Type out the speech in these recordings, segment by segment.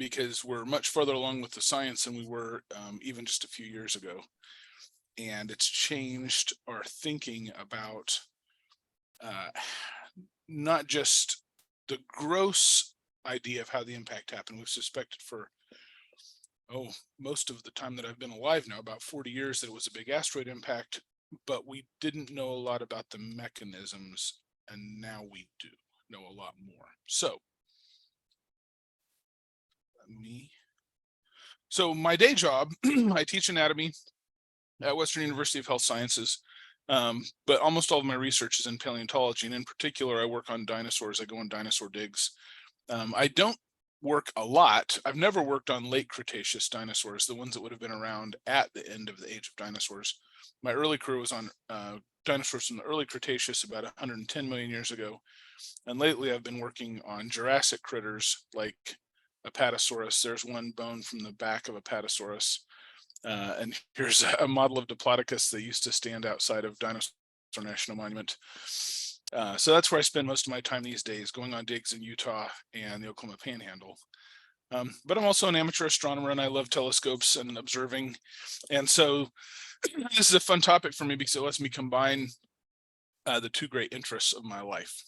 because we're much further along with the science than we were even just a few years ago. And it's changed our thinking about not just the gross idea of how the impact happened. We've suspected for, most of the time that I've been alive now, about 40 years, that it was a big asteroid impact, but we didn't know a lot about the mechanisms, and now we do know a lot more. So, my day job, I teach anatomy at Western University of Health Sciences, but almost all of my research is in paleontology, and in particular, I work on dinosaurs. I go on dinosaur digs. I don't work a lot. I've never worked on late Cretaceous dinosaurs, the ones that would have been around at the end of the age of dinosaurs. My early career was on dinosaurs from the early Cretaceous, about 110 million years ago. And lately I've been working on Jurassic critters like Apatosaurus. There's one bone from the back of Apatosaurus. And here's a model of Diplodocus that used to stand outside of Dinosaur National Monument. So that's where I spend most of my time these days, going on digs in Utah and the Oklahoma Panhandle. But I'm also an amateur astronomer, and I love telescopes and observing. And so this is a fun topic for me because it lets me combine the two great interests of my life.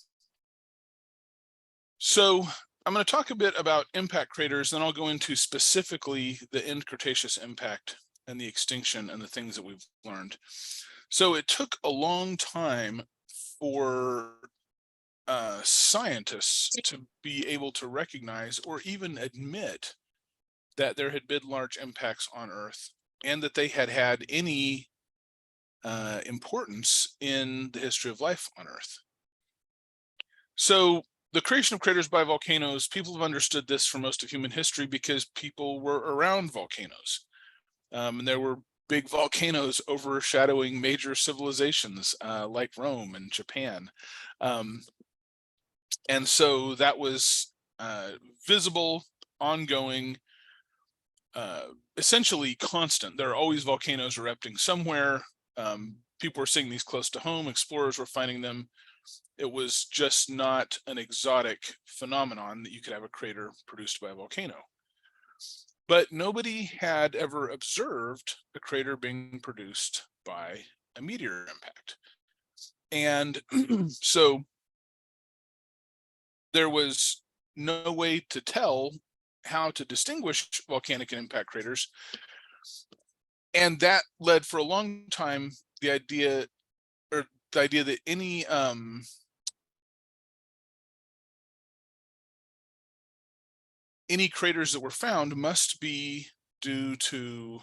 So I'm going to talk a bit about impact craters, then I'll go into specifically the end Cretaceous impact and the extinction and the things that we've learned. So it took a long time for scientists to be able to recognize or even admit that there had been large impacts on Earth and that they had had any importance in the history of life on Earth. So the creation of craters by volcanoes, people have understood this for most of human history because people were around volcanoes. And there were big volcanoes overshadowing major civilizations like Rome and Japan. And so that was visible, ongoing, essentially constant. There are always volcanoes erupting somewhere. People were seeing these close to home. Explorers were finding them. It was just not an exotic phenomenon that you could have a crater produced by a volcano. But nobody had ever observed a crater being produced by a meteor impact. And so there was no way to tell how to distinguish volcanic and impact craters. And that led for a long time the idea that any craters that were found must be due to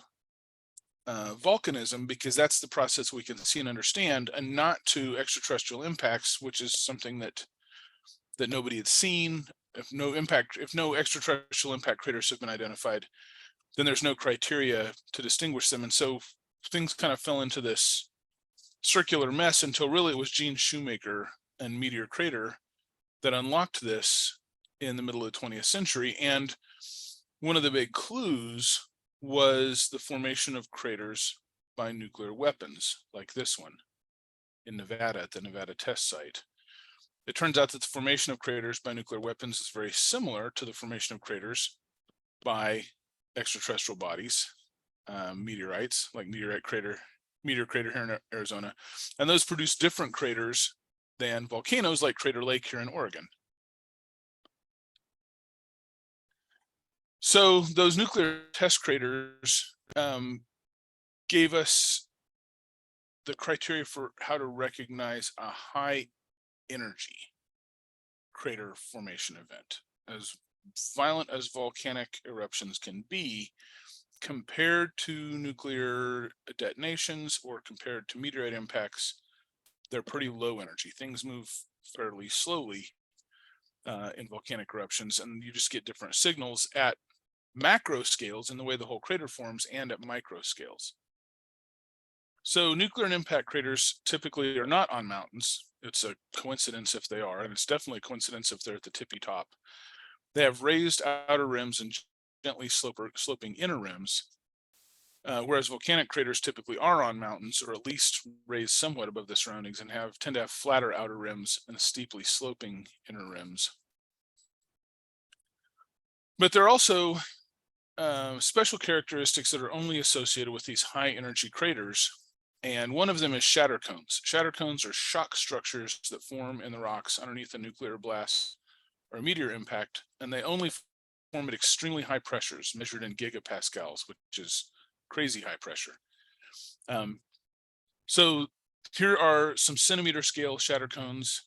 volcanism, because that's the process we can see and understand, and not to extraterrestrial impacts, which is something that nobody had seen. If no extraterrestrial impact craters have been identified, then there's no criteria to distinguish them. And so things kind of fell into this circular mess until really it was Gene Shoemaker and Meteor Crater that unlocked this in the middle of the 20th century. And one of the big clues was the formation of craters by nuclear weapons, like this one in Nevada at the Nevada test site. It turns out that the formation of craters by nuclear weapons is very similar to the formation of craters by extraterrestrial bodies, meteorites, like Meteor Crater here in Arizona. And those produce different craters than volcanoes like Crater Lake here in Oregon. So those nuclear test craters gave us the criteria for how to recognize a high energy crater formation event. As violent as volcanic eruptions can be, compared to nuclear detonations or compared to meteorite impacts, they're pretty low energy. Things move fairly slowly in volcanic eruptions, and you just get different signals at macro scales in the way the whole crater forms and at micro scales. So nuclear and impact craters typically are not on mountains. It's a coincidence if they are, and it's definitely a coincidence if they're at the tippy top. They have raised outer rims and gently sloping inner rims, whereas volcanic craters typically are on mountains, or at least raised somewhat above the surroundings, and tend to have flatter outer rims and steeply sloping inner rims. But there are also special characteristics that are only associated with these high energy craters. And one of them is shatter cones. Shatter cones are shock structures that form in the rocks underneath a nuclear blast or a meteor impact, and they only form at extremely high pressures, measured in gigapascals, which is crazy high pressure. So here are some centimeter scale shatter cones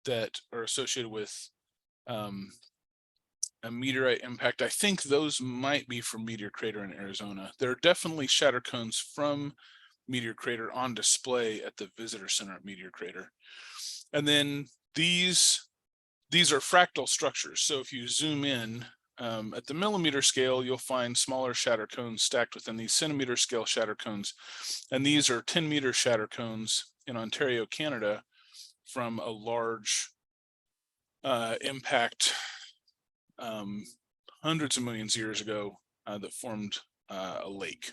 that are associated with a meteorite impact. I think those might be from Meteor Crater in Arizona. There are definitely shatter cones from Meteor Crater on display at the visitor center at Meteor Crater. And then these are fractal structures. So if you zoom in at the millimeter scale, you'll find smaller shatter cones stacked within these centimeter scale shatter cones. And these are 10-meter shatter cones in Ontario, Canada, from a large impact hundreds of millions of years ago that formed a lake.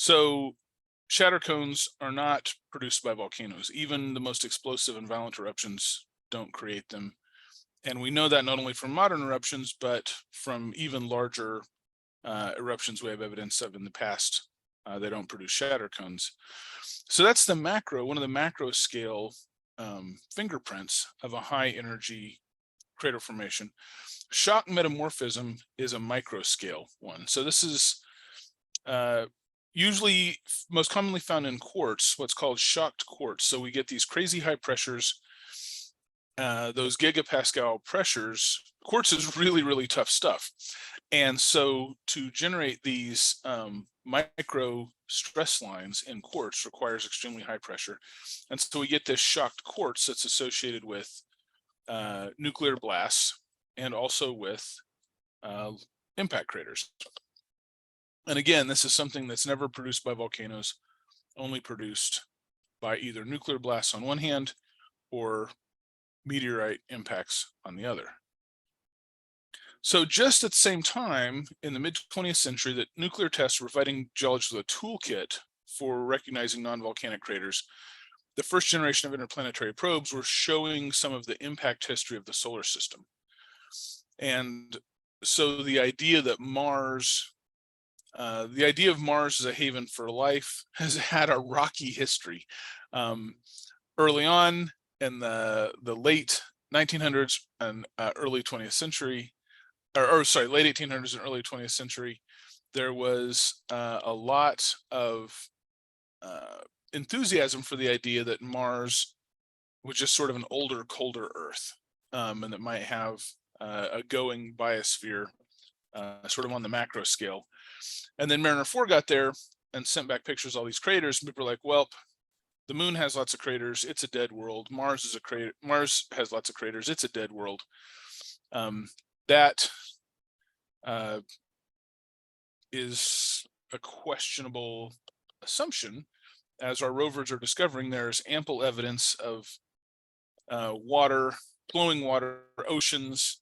So shatter cones are not produced by volcanoes. Even the most explosive and violent eruptions don't create them. And we know that not only from modern eruptions, but from even larger eruptions we have evidence of in the past. They don't produce shatter cones. So that's the macro, one of the macro scale fingerprints of a high energy crater formation. Shock metamorphism is a micro scale one. So this is usually most commonly found in quartz, what's called shocked quartz. So we get these crazy high pressures, those gigapascal pressures. Quartz is really, really tough stuff. And so to generate these micro stress lines in quartz requires extremely high pressure. And so we get this shocked quartz that's associated with nuclear blasts and also with impact craters. And again, this is something that's never produced by volcanoes, only produced by either nuclear blasts on one hand or meteorite impacts on the other. So just at the same time, in the mid-20th century, that nuclear tests were providing geologists with a toolkit for recognizing non-volcanic craters, the first generation of interplanetary probes were showing some of the impact history of the solar system. And so the idea that Mars, the idea of Mars as a haven for life has had a rocky history. Early on in the late 1900s and early 20th century, or sorry, late 1800s and early 20th century, there was a lot of enthusiasm for the idea that Mars was just sort of an older, colder Earth, and that might have a going biosphere, sort of on the macro scale. And then Mariner 4 got there and sent back pictures of all these craters, and people were like, well, the moon has lots of craters, it's a dead world. Mars is a crater. Mars has lots of craters, it's a dead world. That is a questionable assumption. As our rovers are discovering, there's ample evidence of water, flowing water, oceans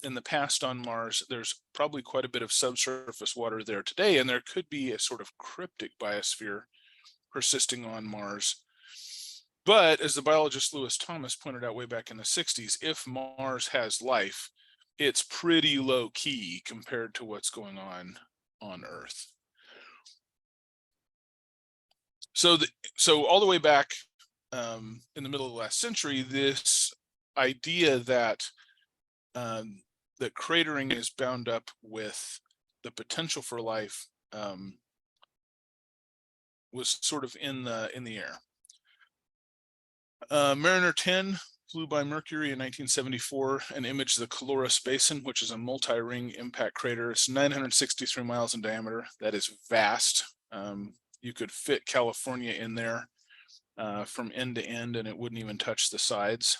in the past on Mars. There's probably quite a bit of subsurface water there today, and there could be a sort of cryptic biosphere persisting on Mars. But as the biologist Lewis Thomas pointed out way back in the 60s, if Mars has life, it's pretty low key compared to what's going on Earth. So all the way back in the middle of the last century, this idea that that cratering is bound up with the potential for life was sort of in the air. Mariner 10 flew by Mercury in 1974 and imaged the Caloris Basin, which is a multi-ring impact crater. It's 963 miles in diameter. That is vast. You could fit California in there from end to end, and it wouldn't even touch the sides.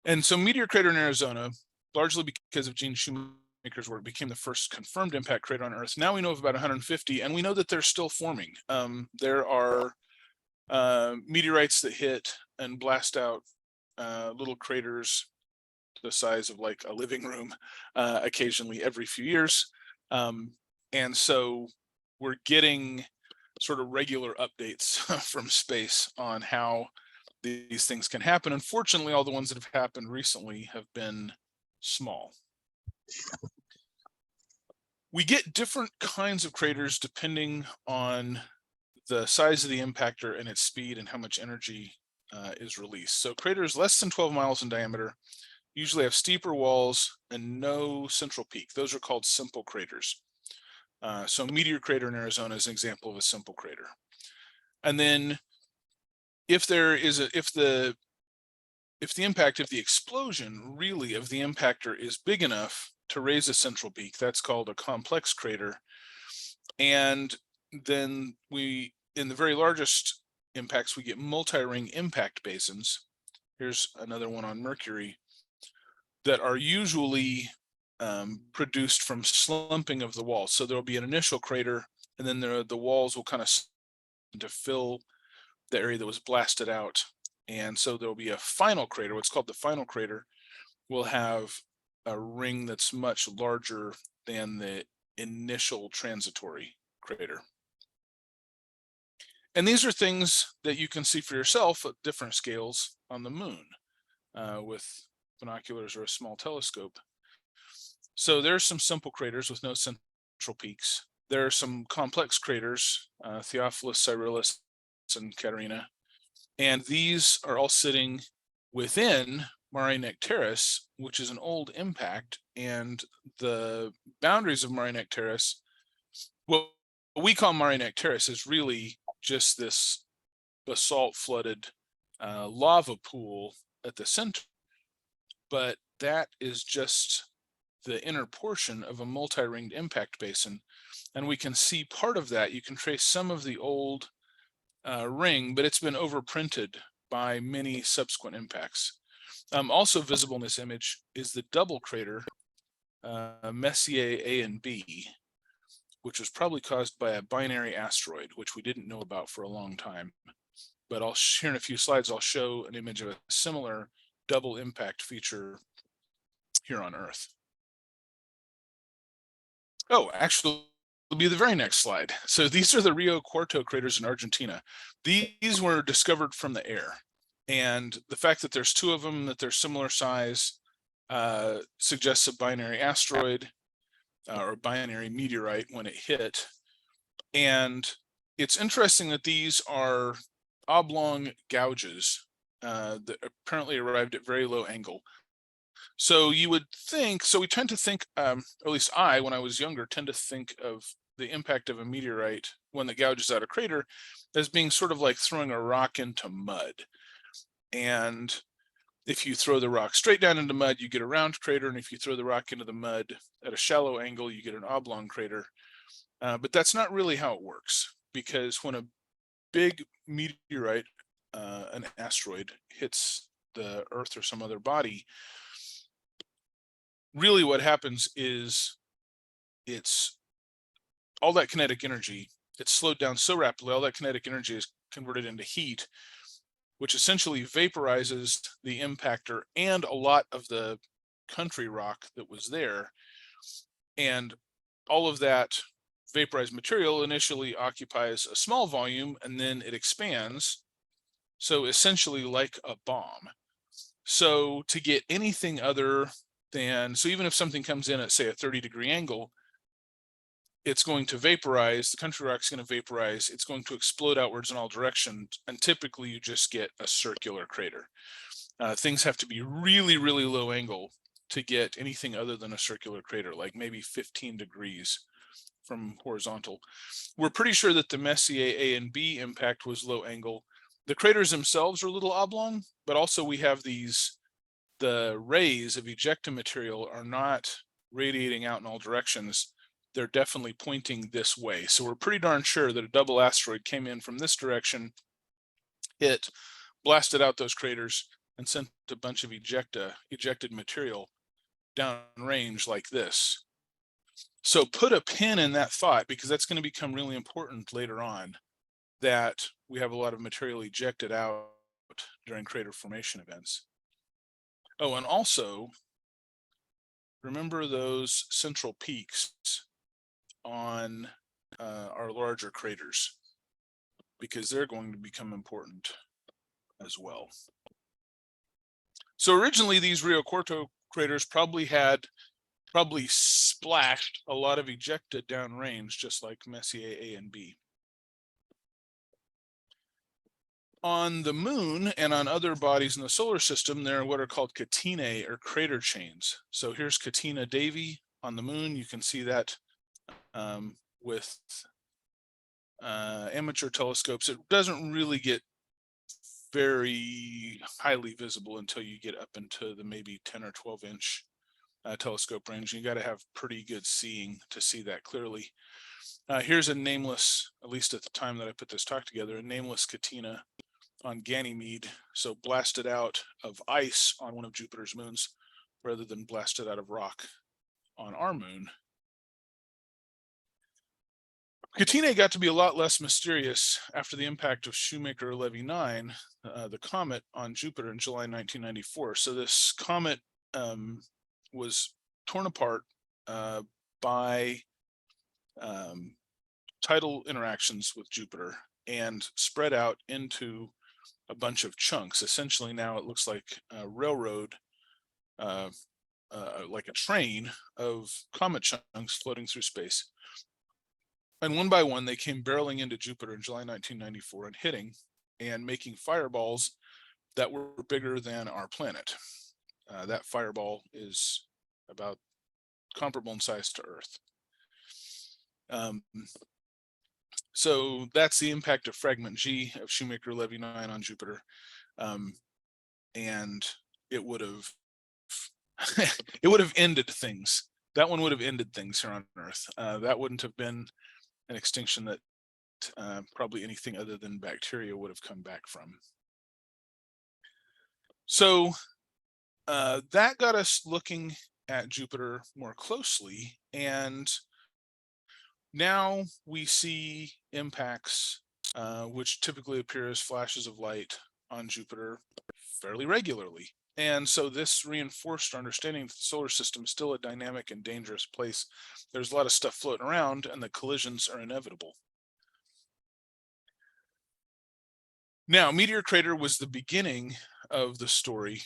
And so Meteor Crater in Arizona, largely because of Gene Shoemaker's work, became the first confirmed impact crater on Earth. Now we know of about 150, and we know that they're still forming. There are meteorites that hit and blast out little craters the size of like a living room occasionally every few years. And so we're getting sort of regular updates from space on how these things can happen. Unfortunately, all the ones that have happened recently have been small. We get different kinds of craters depending on the size of the impactor and its speed and how much energy is released. So craters less than 12 miles in diameter usually have steeper walls and no central peak. Those are called simple craters. So Meteor Crater in Arizona is an example of a simple crater. And then if the explosion really of the impactor is big enough to raise a central peak, that's called a complex crater. And then in the very largest impacts, we get multi-ring impact basins. Here's another one on Mercury that are usually produced from slumping of the walls. So there'll be an initial crater, and then the walls will kind of to fill the area that was blasted out. And so there'll be a final crater, what's called the final crater, will have a ring that's much larger than the initial transitory crater. And these are things that you can see for yourself at different scales on the moon with binoculars or a small telescope. So there's some simple craters with no central peaks. There are some complex craters, Theophilus, Cyrillus, and Catarina. And these are all sitting within Mare Nectaris, which is an old impact. And the boundaries of Mare Nectaris, what we call Mare Nectaris, is really just this basalt flooded lava pool at the center. But that is just the inner portion of a multi-ringed impact basin. And we can see part of that. You can trace some of the old ring, but it's been overprinted by many subsequent impacts. Also visible in this image is the double crater, Messier A and B, which was probably caused by a binary asteroid, which we didn't know about for a long time. But here in a few slides, I'll show an image of a similar double impact feature here on Earth. Oh, actually, it'll be the very next slide. So these are the Rio Cuarto craters in Argentina. These were discovered from the air. And the fact that there's two of them, that they're similar size, suggests a binary asteroid or binary meteorite when it hit. And it's interesting that these are oblong gouges that apparently arrived at very low angle. So you would think, so we tend to think, or at least I, when I was younger, tend to think of the impact of a meteorite when it gouges out a crater as being sort of like throwing a rock into mud. And if you throw the rock straight down into mud, you get a round crater. And if you throw the rock into the mud at a shallow angle, you get an oblong crater. But that's not really how it works, because when a big meteorite, an asteroid, hits the Earth or some other body, really what happens is it's all that kinetic energy, it's slowed down so rapidly, all that kinetic energy is converted into heat, which essentially vaporizes the impactor and a lot of the country rock that was there. And all of that vaporized material initially occupies a small volume and then it expands. So essentially like a bomb. So to get anything other than, so even if something comes in at say a 30-degree angle, it's going to vaporize, the country rock's going to vaporize, it's going to explode outwards in all directions, and typically you just get a circular crater. Things have to be really, really low angle to get anything other than a circular crater, like maybe 15 degrees from horizontal. We're pretty sure that the Messier A and B impact was low angle. The craters themselves are a little oblong, but also we have the rays of ejecta material are not radiating out in all directions. They're definitely pointing this way. So we're pretty darn sure that a double asteroid came in from this direction, hit, blasted out those craters, and sent a bunch of ejected material downrange like this. So put a pin in that thought, because that's going to become really important later on, that we have a lot of material ejected out during crater formation events. Oh, and also remember those central peaks on our larger craters, because they're going to become important as well. So originally these Rio Cuarto craters probably splashed a lot of ejecta downrange, just like Messier A and B. On the moon and on other bodies in the solar system, there are what are called catenae or crater chains. So here's Catena Davy on the moon. You can see that with amateur telescopes. It doesn't really get very highly visible until you get up into the maybe 10 or 12 inch telescope range. You got to have pretty good seeing to see that clearly. Here's a nameless, at least at the time that I put this talk together, a nameless Catena on Ganymede, so blasted out of ice on one of Jupiter's moons rather than blasted out of rock on our moon. Catenae got to be a lot less mysterious after the impact of Shoemaker-Levy 9, the comet, on Jupiter in July 1994. So this comet was torn apart by tidal interactions with Jupiter and spread out into a bunch of chunks. Essentially now it looks like a railroad, like a train of comet chunks floating through space. And one by one, they came barreling into Jupiter in July 1994 and hitting and making fireballs that were bigger than our planet. That fireball is about comparable in size to Earth. So that's the impact of fragment G of Shoemaker-Levy 9 on Jupiter. And it would have ended things. That one would have ended things here on Earth. That wouldn't have been an extinction that probably anything other than bacteria would have come back from. So that got us looking at Jupiter more closely, and now we see impacts which typically appear as flashes of light on Jupiter fairly regularly. And so this reinforced our understanding that the solar system is still a dynamic and dangerous place. There's a lot of stuff floating around, and the collisions are inevitable. Now, Meteor Crater was the beginning of the story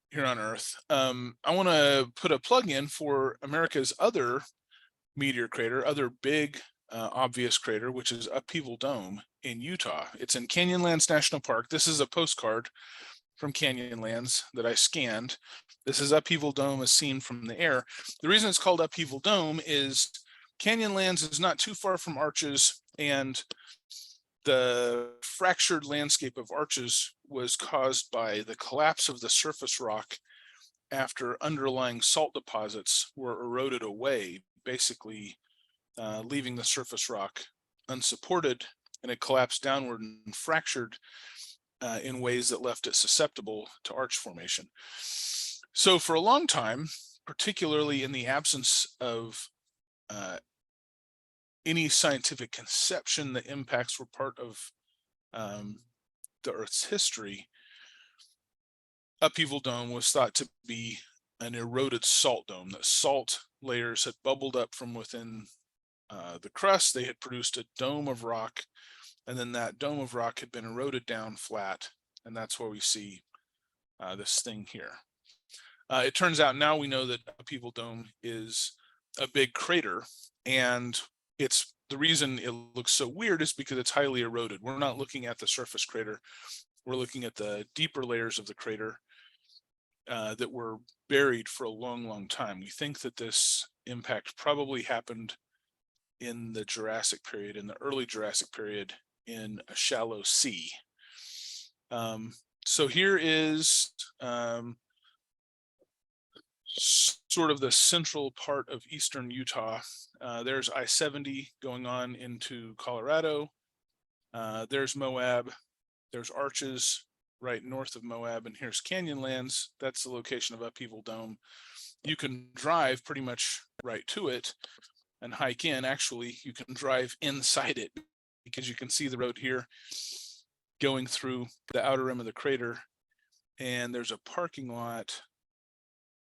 here on Earth. I want to put a plug in for America's other meteor crater, other big obvious crater, which is Upheaval Dome in Utah. It's in Canyonlands National Park. This is a postcard from Canyonlands that I scanned. This is Upheaval Dome as seen from the air. The reason it's called Upheaval Dome is Canyonlands is not too far from Arches, and the fractured landscape of Arches was caused by the collapse of the surface rock after underlying salt deposits were eroded away, basically leaving the surface rock unsupported, and it collapsed downward and fractured in ways that left it susceptible to arch formation. So for a long time, particularly in the absence of any scientific conception that impacts were part of the Earth's history, Upheaval Dome was thought to be an eroded salt dome. That salt layers had bubbled up from within the crust. They had produced a dome of rock, and then that dome of rock had been eroded down flat, and that's where we see this thing here. It turns out now we know that Upheaval Dome is a big crater, and it's the reason it looks so weird is because it's highly eroded. We're not looking at the surface crater. We're looking at the deeper layers of the crater that were buried for a long, long time. We think that this impact probably happened in the Jurassic period, in the early Jurassic period, in a shallow sea. So here is sort of the central part of eastern Utah. There's I-70 going on into Colorado. There's Moab. There's Arches right north of Moab, and here's Canyonlands. That's the location of Upheaval Dome. You can drive pretty much right to it and hike in. Actually, you can drive inside it because you can see the road here going through the outer rim of the crater, and there's a parking lot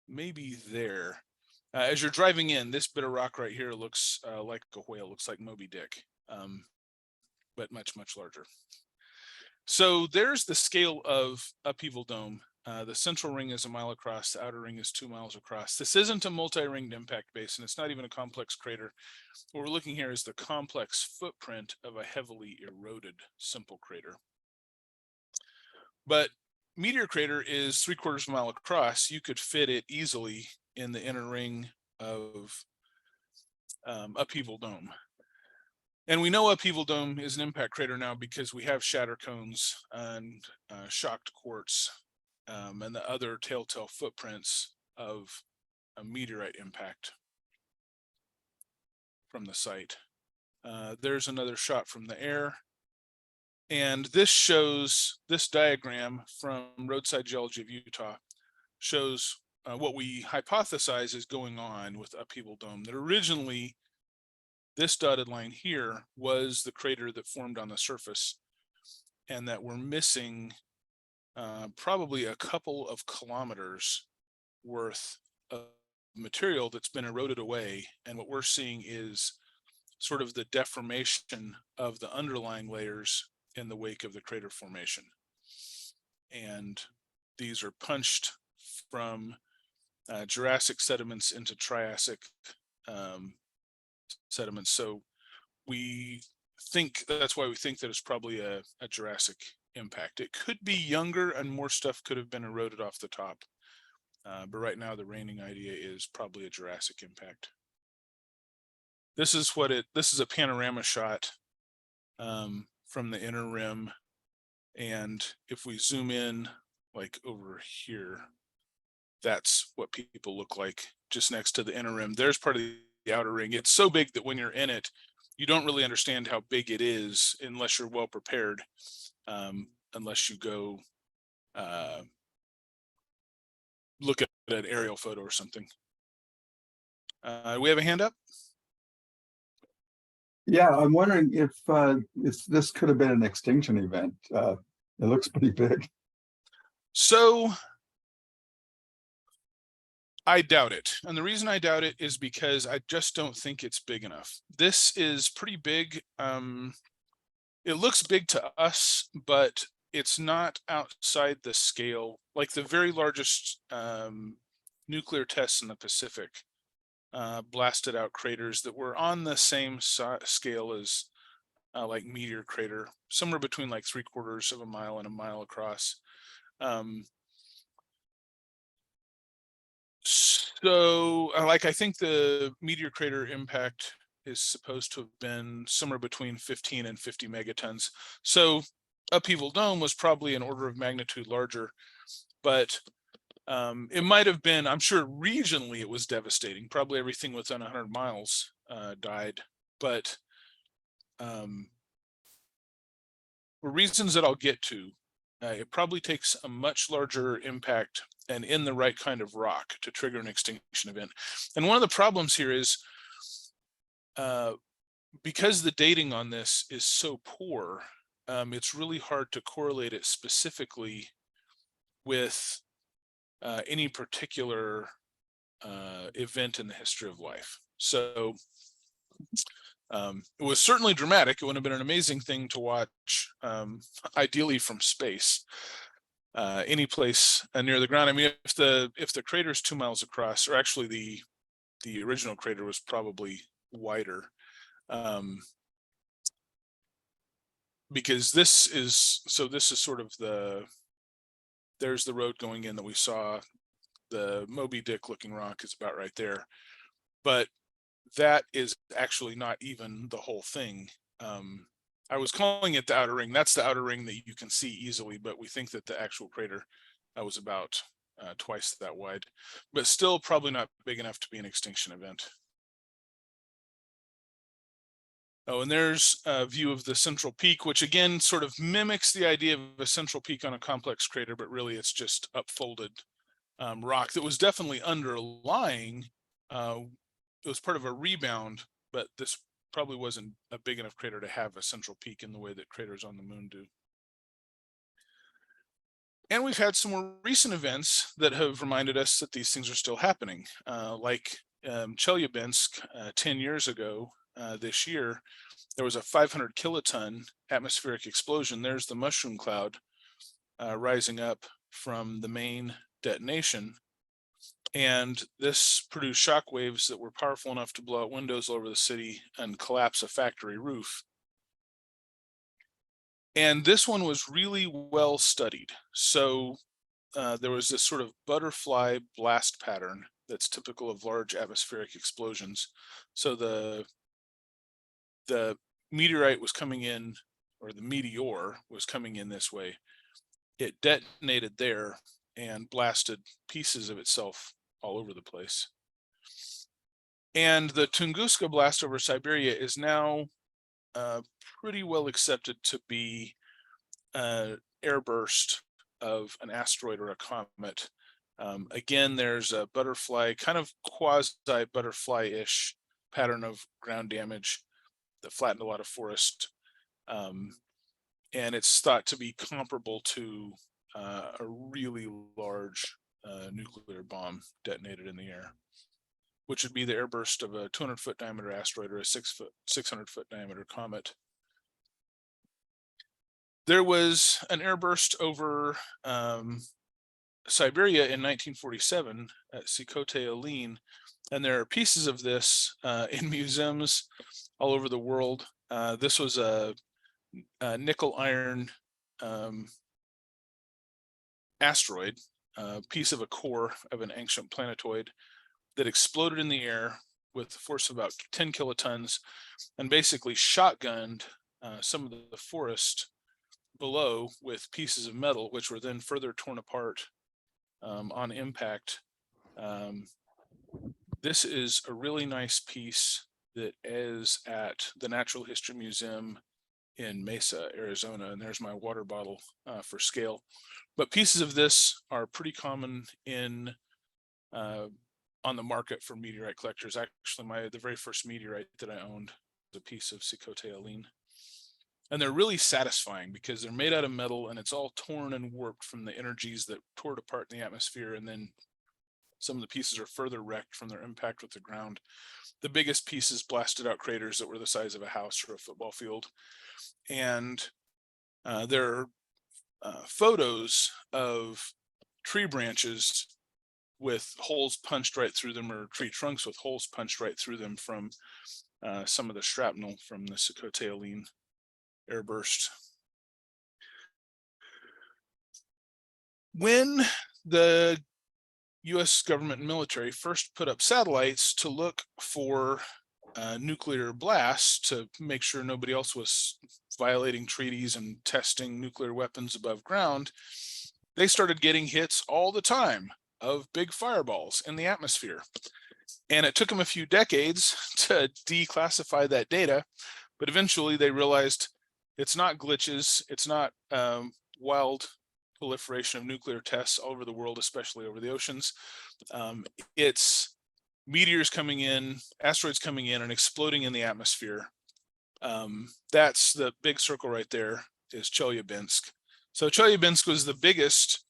maybe there. As you're driving in, this bit of rock right here looks like a whale, looks like Moby Dick, but much, much larger. So there's the scale of Upheaval Dome The central ring is a mile across. The outer ring is 2 miles across. This isn't a multi-ringed impact basin. It's not even a complex crater. What we're looking here is the complex footprint of a heavily eroded simple crater. But meteor crater is 3/4 of a mile across. You could fit it easily in the inner ring of Upheaval Dome. And we know Upheaval Dome is an impact crater now because we have shatter cones and shocked quartz and the other telltale footprints of a meteorite impact from the site. There's another shot from the air. And this diagram from Roadside Geology of Utah shows what we hypothesize is going on with Upheaval Dome. That originally, this dotted line here was the crater that formed on the surface, and that we're missing probably a couple of kilometers worth of material that's been eroded away. And what we're seeing is sort of the deformation of the underlying layers in the wake of the crater formation. And these are punched from Jurassic sediments into Triassic sediments. So we think that's why we think that it's probably a Jurassic impact. It could be younger and more stuff could have been eroded off the top. But right now the reigning idea is probably a Jurassic impact. This is a panorama shot from the inner rim. And if we zoom in like over here, that's what people look like just next to the inner rim. There's part of the outer ring. It's so big that when you're in it, you don't really understand how big it is unless you're well prepared, unless you go look at an aerial photo or something. We have a hand up? Yeah, I'm wondering if this could have been an extinction event. It looks pretty big. So I doubt it. And the reason I doubt it is because I just don't think it's big enough. This is pretty big. It looks big to us, but it's not outside the scale. Like the very largest nuclear tests in the Pacific blasted out craters that were on the same scale as like meteor crater, somewhere between like 3/4 of a mile and a mile across. So like I think the meteor crater impact is supposed to have been somewhere between 15 and 50 megatons. So Upheaval Dome was probably an order of magnitude larger, but it might have been, I'm sure regionally it was devastating. Probably everything within 100 miles died, but for reasons that I'll get to, it probably takes a much larger impact and in the right kind of rock to trigger an extinction event. And one of the problems here is because the dating on this is so poor, it's really hard to correlate it specifically with any particular event in the history of life. So it was certainly dramatic. It would have been an amazing thing to watch, ideally from space, any place near the ground. I mean, if the crater is 2 miles across, or actually the original crater was probably wider, because this is sort of there's the road going in that we saw. The Moby Dick looking rock is about right there, but that is actually not even the whole thing. I was calling it the outer ring. That's the outer ring that you can see easily, but we think that the actual crater was about twice that wide, but still probably not big enough to be an extinction event. Oh, and there's a view of the central peak, which again sort of mimics the idea of a central peak on a complex crater, but really it's just upfolded rock that was definitely underlying. It was part of a rebound, but this probably wasn't a big enough crater to have a central peak in the way that craters on the moon do. And we've had some more recent events that have reminded us that these things are still happening, like Chelyabinsk 10 years ago this year. There was a 500 kiloton atmospheric explosion. There's the mushroom cloud rising up from the main detonation. And this produced shock waves that were powerful enough to blow out windows all over the city and collapse a factory roof. And this one was really well studied. So there was this sort of butterfly blast pattern that's typical of large atmospheric explosions. So the meteorite was coming in, or the meteor was coming in this way. It detonated there and blasted pieces of itself all over the place. And the Tunguska blast over Siberia is now pretty well accepted to be airburst of an asteroid or a comet. Again, there's a butterfly, kind of quasi-butterfly-ish pattern of ground damage that flattened a lot of forest. And it's thought to be comparable to a really large nuclear bomb detonated in the air, which would be the airburst of a 200-foot diameter asteroid or a 600-foot diameter comet. There was an airburst over Siberia in 1947 at Sikote Alin, and there are pieces of this in museums all over the world. This was a nickel iron asteroid, piece of a core of an ancient planetoid that exploded in the air with a force of about 10 kilotons and basically shotgunned some of the forest below with pieces of metal, which were then further torn apart on impact. This is a really nice piece that is at the Natural History Museum in Mesa, Arizona, and there's my water bottle for scale. But pieces of this are pretty common in on the market for meteorite collectors. Actually, the very first meteorite that I owned was a piece of Sikote Alin. And they're really satisfying because they're made out of metal and it's all torn and warped from the energies that tore it apart in the atmosphere. And then some of the pieces are further wrecked from their impact with the ground. The biggest pieces blasted out craters that were the size of a house or a football field. And there are photos of tree branches with holes punched right through them, or tree trunks with holes punched right through them from some of the shrapnel from the Sikote Alin airburst. When the US government and military first put up satellites to look for nuclear blasts to make sure nobody else was violating treaties and testing nuclear weapons above ground, they started getting hits all the time of big fireballs in the atmosphere. And it took them a few decades to declassify that data, but eventually they realized it's not glitches, it's not wild proliferation of nuclear tests all over the world, especially over the oceans. It's meteors coming in, asteroids coming in and exploding in the atmosphere. That's the big circle right there is Chelyabinsk. So Chelyabinsk was the biggest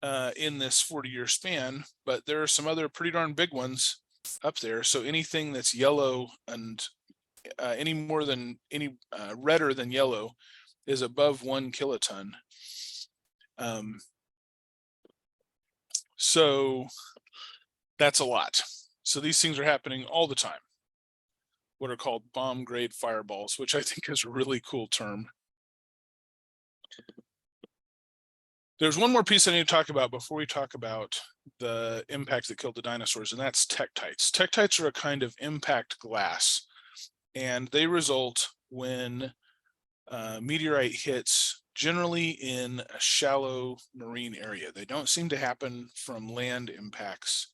in this 40-year span, but there are some other pretty darn big ones up there. So anything that's yellow and any redder than yellow is above 1 kiloton. So that's a lot. So these things are happening all the time. What are called bomb grade fireballs, which I think is a really cool term. There's one more piece I need to talk about before we talk about the impact that killed the dinosaurs, and that's tektites. Tektites are a kind of impact glass, and they result when meteorite hits generally in a shallow marine area. They don't seem to happen from land impacts.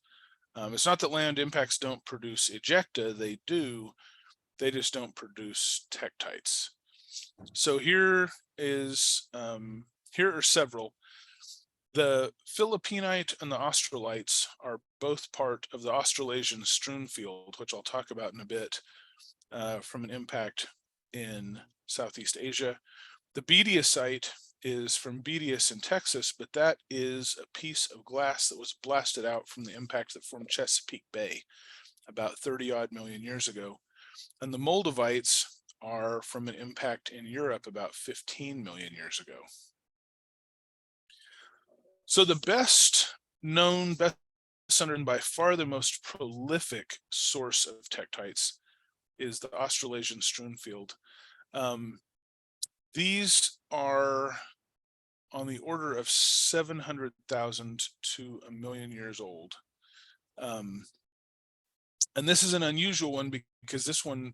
It's not that land impacts don't produce ejecta, they do, they just don't produce tektites. So here are several. The Philippinite and the Australites are both part of the Australasian strewn field, which I'll talk about in a bit, from an impact in Southeast Asia. The Bediacite is from Bedias in Texas, but that is a piece of glass that was blasted out from the impact that formed Chesapeake Bay about 30 odd million years ago. And the Moldavites are from an impact in Europe about 15 million years ago. So the best known, best understood, by far the most prolific source of tektites is the Australasian strewn field. These are on the order of 700,000 to 1,000,000 years old. And this is an unusual one because this one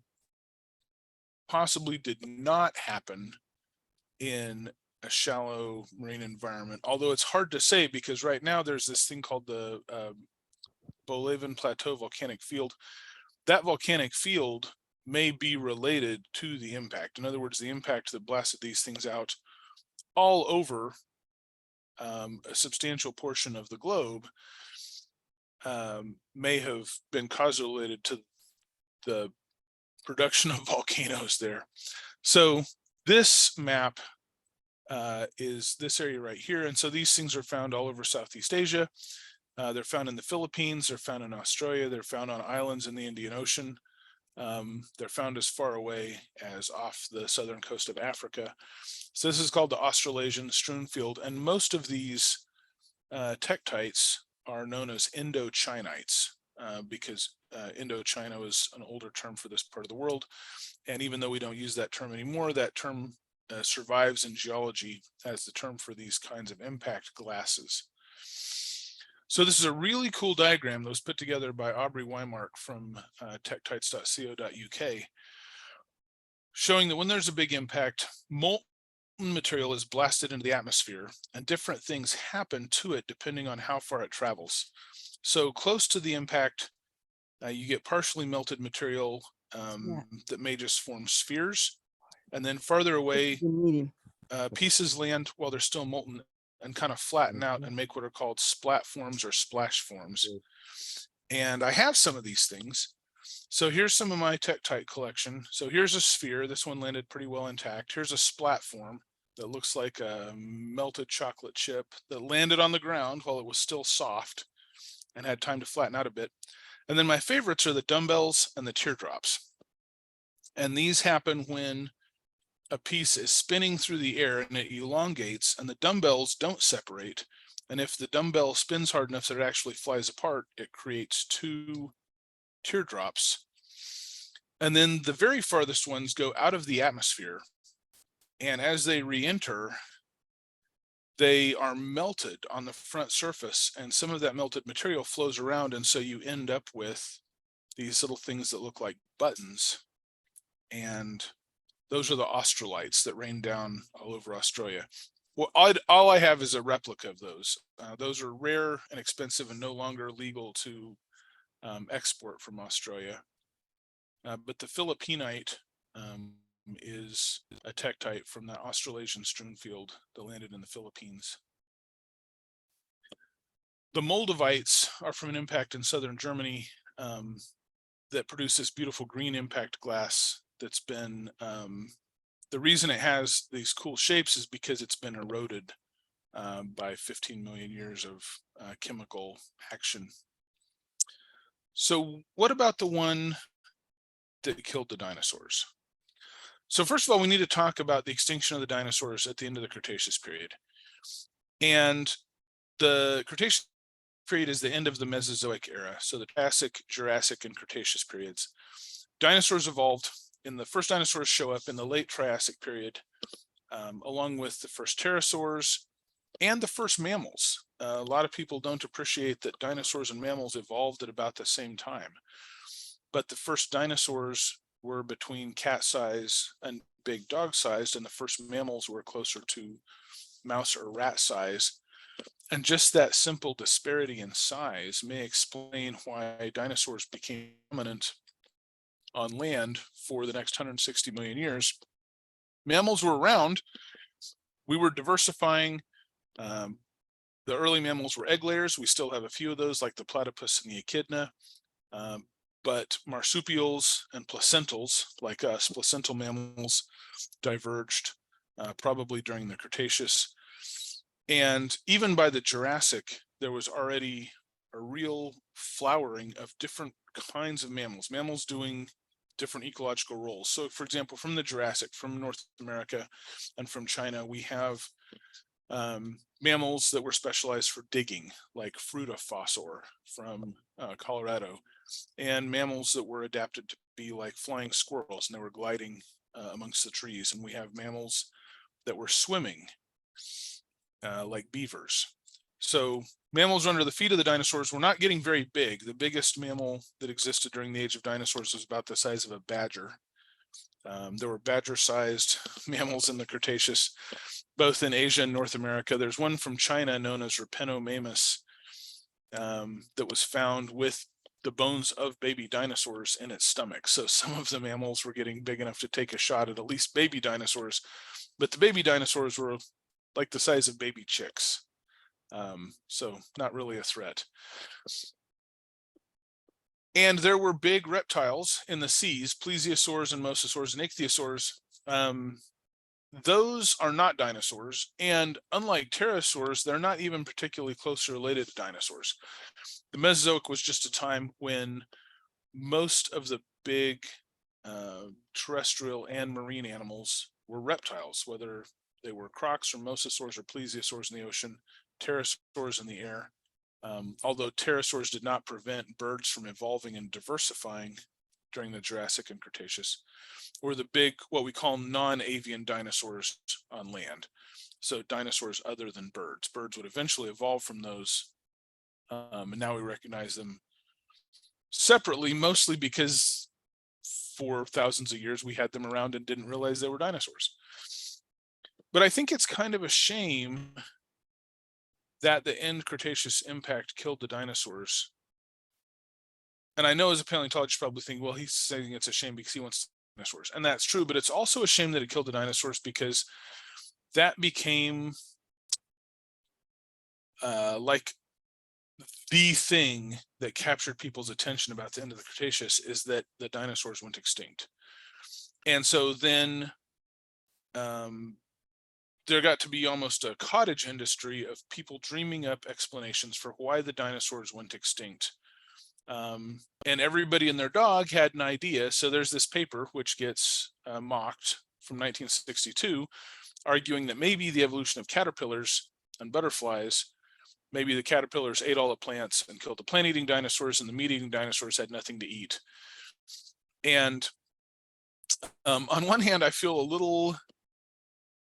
possibly did not happen in a shallow marine environment, although it's hard to say because right now there's this thing called the Bolivian Plateau volcanic field. That volcanic field may be related to the impact. In other words, the impact that blasted these things out all over a substantial portion of the globe may have been causally related to the production of volcanoes there. So this map is this area right here. And so these things are found all over Southeast Asia. They're found in the Philippines, they're found in Australia, they're found on islands in the Indian Ocean. They're found as far away as off the southern coast of Africa. So this is called the Australasian strewn field. And most of these tektites are known as Indochinites because Indochina was an older term for this part of the world. And even though we don't use that term anymore, that term survives in geology as the term for these kinds of impact glasses. So this is a really cool diagram that was put together by Aubrey Weimark from tektites.co.uk, showing that when there's a big impact, molten material is blasted into the atmosphere and different things happen to it depending on how far it travels. So close to the impact, you get partially melted material that may just form spheres. And then farther away, pieces land while they're still molten and kind of flatten out and make what are called splat forms or splash forms. And I have some of these things. So here's some of my tektite collection. So here's a sphere. This one landed pretty well intact. Here's a splat form that looks like a melted chocolate chip that landed on the ground while it was still soft and had time to flatten out a bit. And then my favorites are the dumbbells and the teardrops. And these happen when a piece is spinning through the air and it elongates and the dumbbells don't separate. And if the dumbbell spins hard enough that it actually flies apart, it creates two teardrops. And then the very farthest ones go out of the atmosphere. And as they re-enter, they are melted on the front surface, and some of that melted material flows around, and so you end up with these little things that look like buttons. And those are the Australites that rain down all over Australia. Well, all I have is a replica of those. Those are rare and expensive and no longer legal to export from Australia. But the Philippinite is a tektite from the Australasian strewn field that landed in the Philippines. The Moldavites are from an impact in southern Germany that produced this beautiful green impact glass that's been, the reason it has these cool shapes is because it's been eroded by 15 million years of chemical action. So what about the one that killed the dinosaurs? So first of all, we need to talk about the extinction of the dinosaurs at the end of the Cretaceous period. And the Cretaceous period is the end of the Mesozoic era. So the Triassic, Jurassic, and Cretaceous periods. Dinosaurs evolved, and the first dinosaurs show up in the late Triassic period, along with the first pterosaurs and the first mammals. A lot of people don't appreciate that dinosaurs and mammals evolved at about the same time. But the first dinosaurs were between cat size and big dog sized, and the first mammals were closer to mouse or rat size. And just that simple disparity in size may explain why dinosaurs became dominant on land for the next 160 million years. Mammals were around. We were diversifying. The early mammals were egg layers. We still have a few of those, like the platypus and the echidna. But marsupials and placentals, like us, placental mammals, diverged probably during the Cretaceous. And even by the Jurassic, there was already a real flowering of different kinds of mammals doing different ecological roles. So for example, from the Jurassic, from North America and from China, we have Mammals that were specialized for digging, like Fruitifosaur from Colorado, and mammals that were adapted to be like flying squirrels and they were gliding amongst the trees. And we have mammals that were swimming, like beavers. So mammals under the feet of the dinosaurs were not getting very big. The biggest mammal that existed during the age of dinosaurs was about the size of a badger. There were badger-sized mammals in the Cretaceous, both in Asia and North America. There's one from China known as Rapenomamus that was found with the bones of baby dinosaurs in its stomach. So some of the mammals were getting big enough to take a shot at least baby dinosaurs, but the baby dinosaurs were like the size of baby chicks. So not really a threat. And there were big reptiles in the seas, plesiosaurs and mosasaurs and ichthyosaurs. Those are not dinosaurs. And unlike pterosaurs, they're not even particularly closely related to dinosaurs. The Mesozoic was just a time when most of the big terrestrial and marine animals were reptiles, whether they were crocs or mosasaurs or plesiosaurs in the ocean, pterosaurs in the air. Although pterosaurs did not prevent birds from evolving and diversifying during the Jurassic and Cretaceous, or the big, what we call non-avian dinosaurs on land. So dinosaurs other than birds. Birds would eventually evolve from those, and now we recognize them separately, mostly because for thousands of years we had them around and didn't realize they were dinosaurs. But I think it's kind of a shame that the end Cretaceous impact killed the dinosaurs. And I know as a paleontologist you probably think, well, he's saying it's a shame because he wants dinosaurs. And that's true, but it's also a shame that it killed the dinosaurs because that became like the thing that captured people's attention about the end of the Cretaceous, is that the dinosaurs went extinct. And so then there got to be almost a cottage industry of people dreaming up explanations for why the dinosaurs went extinct. And everybody and their dog had an idea. So there's this paper which gets mocked from 1962, arguing that maybe the evolution of caterpillars and butterflies, maybe the caterpillars ate all the plants and killed the plant-eating dinosaurs, and the meat-eating dinosaurs had nothing to eat. And on one hand, I feel a little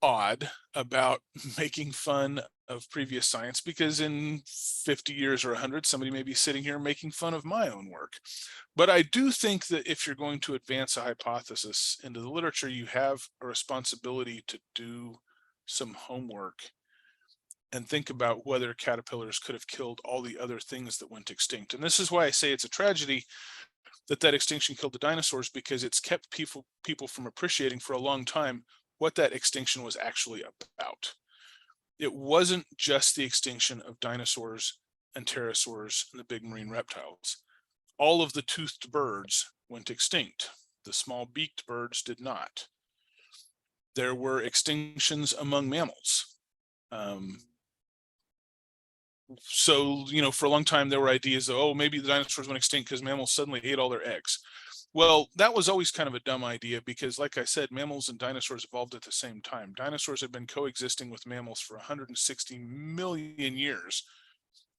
odd about making fun of previous science, because in 50 years or 100, somebody may be sitting here making fun of my own work. But I do think that if you're going to advance a hypothesis into the literature, you have a responsibility to do some homework and think about whether caterpillars could have killed all the other things that went extinct. And this is why I say it's a tragedy that extinction killed the dinosaurs, because it's kept people from appreciating for a long time what that extinction was actually about. It wasn't just the extinction of dinosaurs and pterosaurs and the big marine reptiles. All of the toothed birds went extinct. The small beaked birds did not. There were extinctions among mammals. So, for a long time, there were ideas of, oh, maybe the dinosaurs went extinct because mammals suddenly ate all their eggs. Well, that was always kind of a dumb idea because, like I said, mammals and dinosaurs evolved at the same time. Dinosaurs had been coexisting with mammals for 160 million years.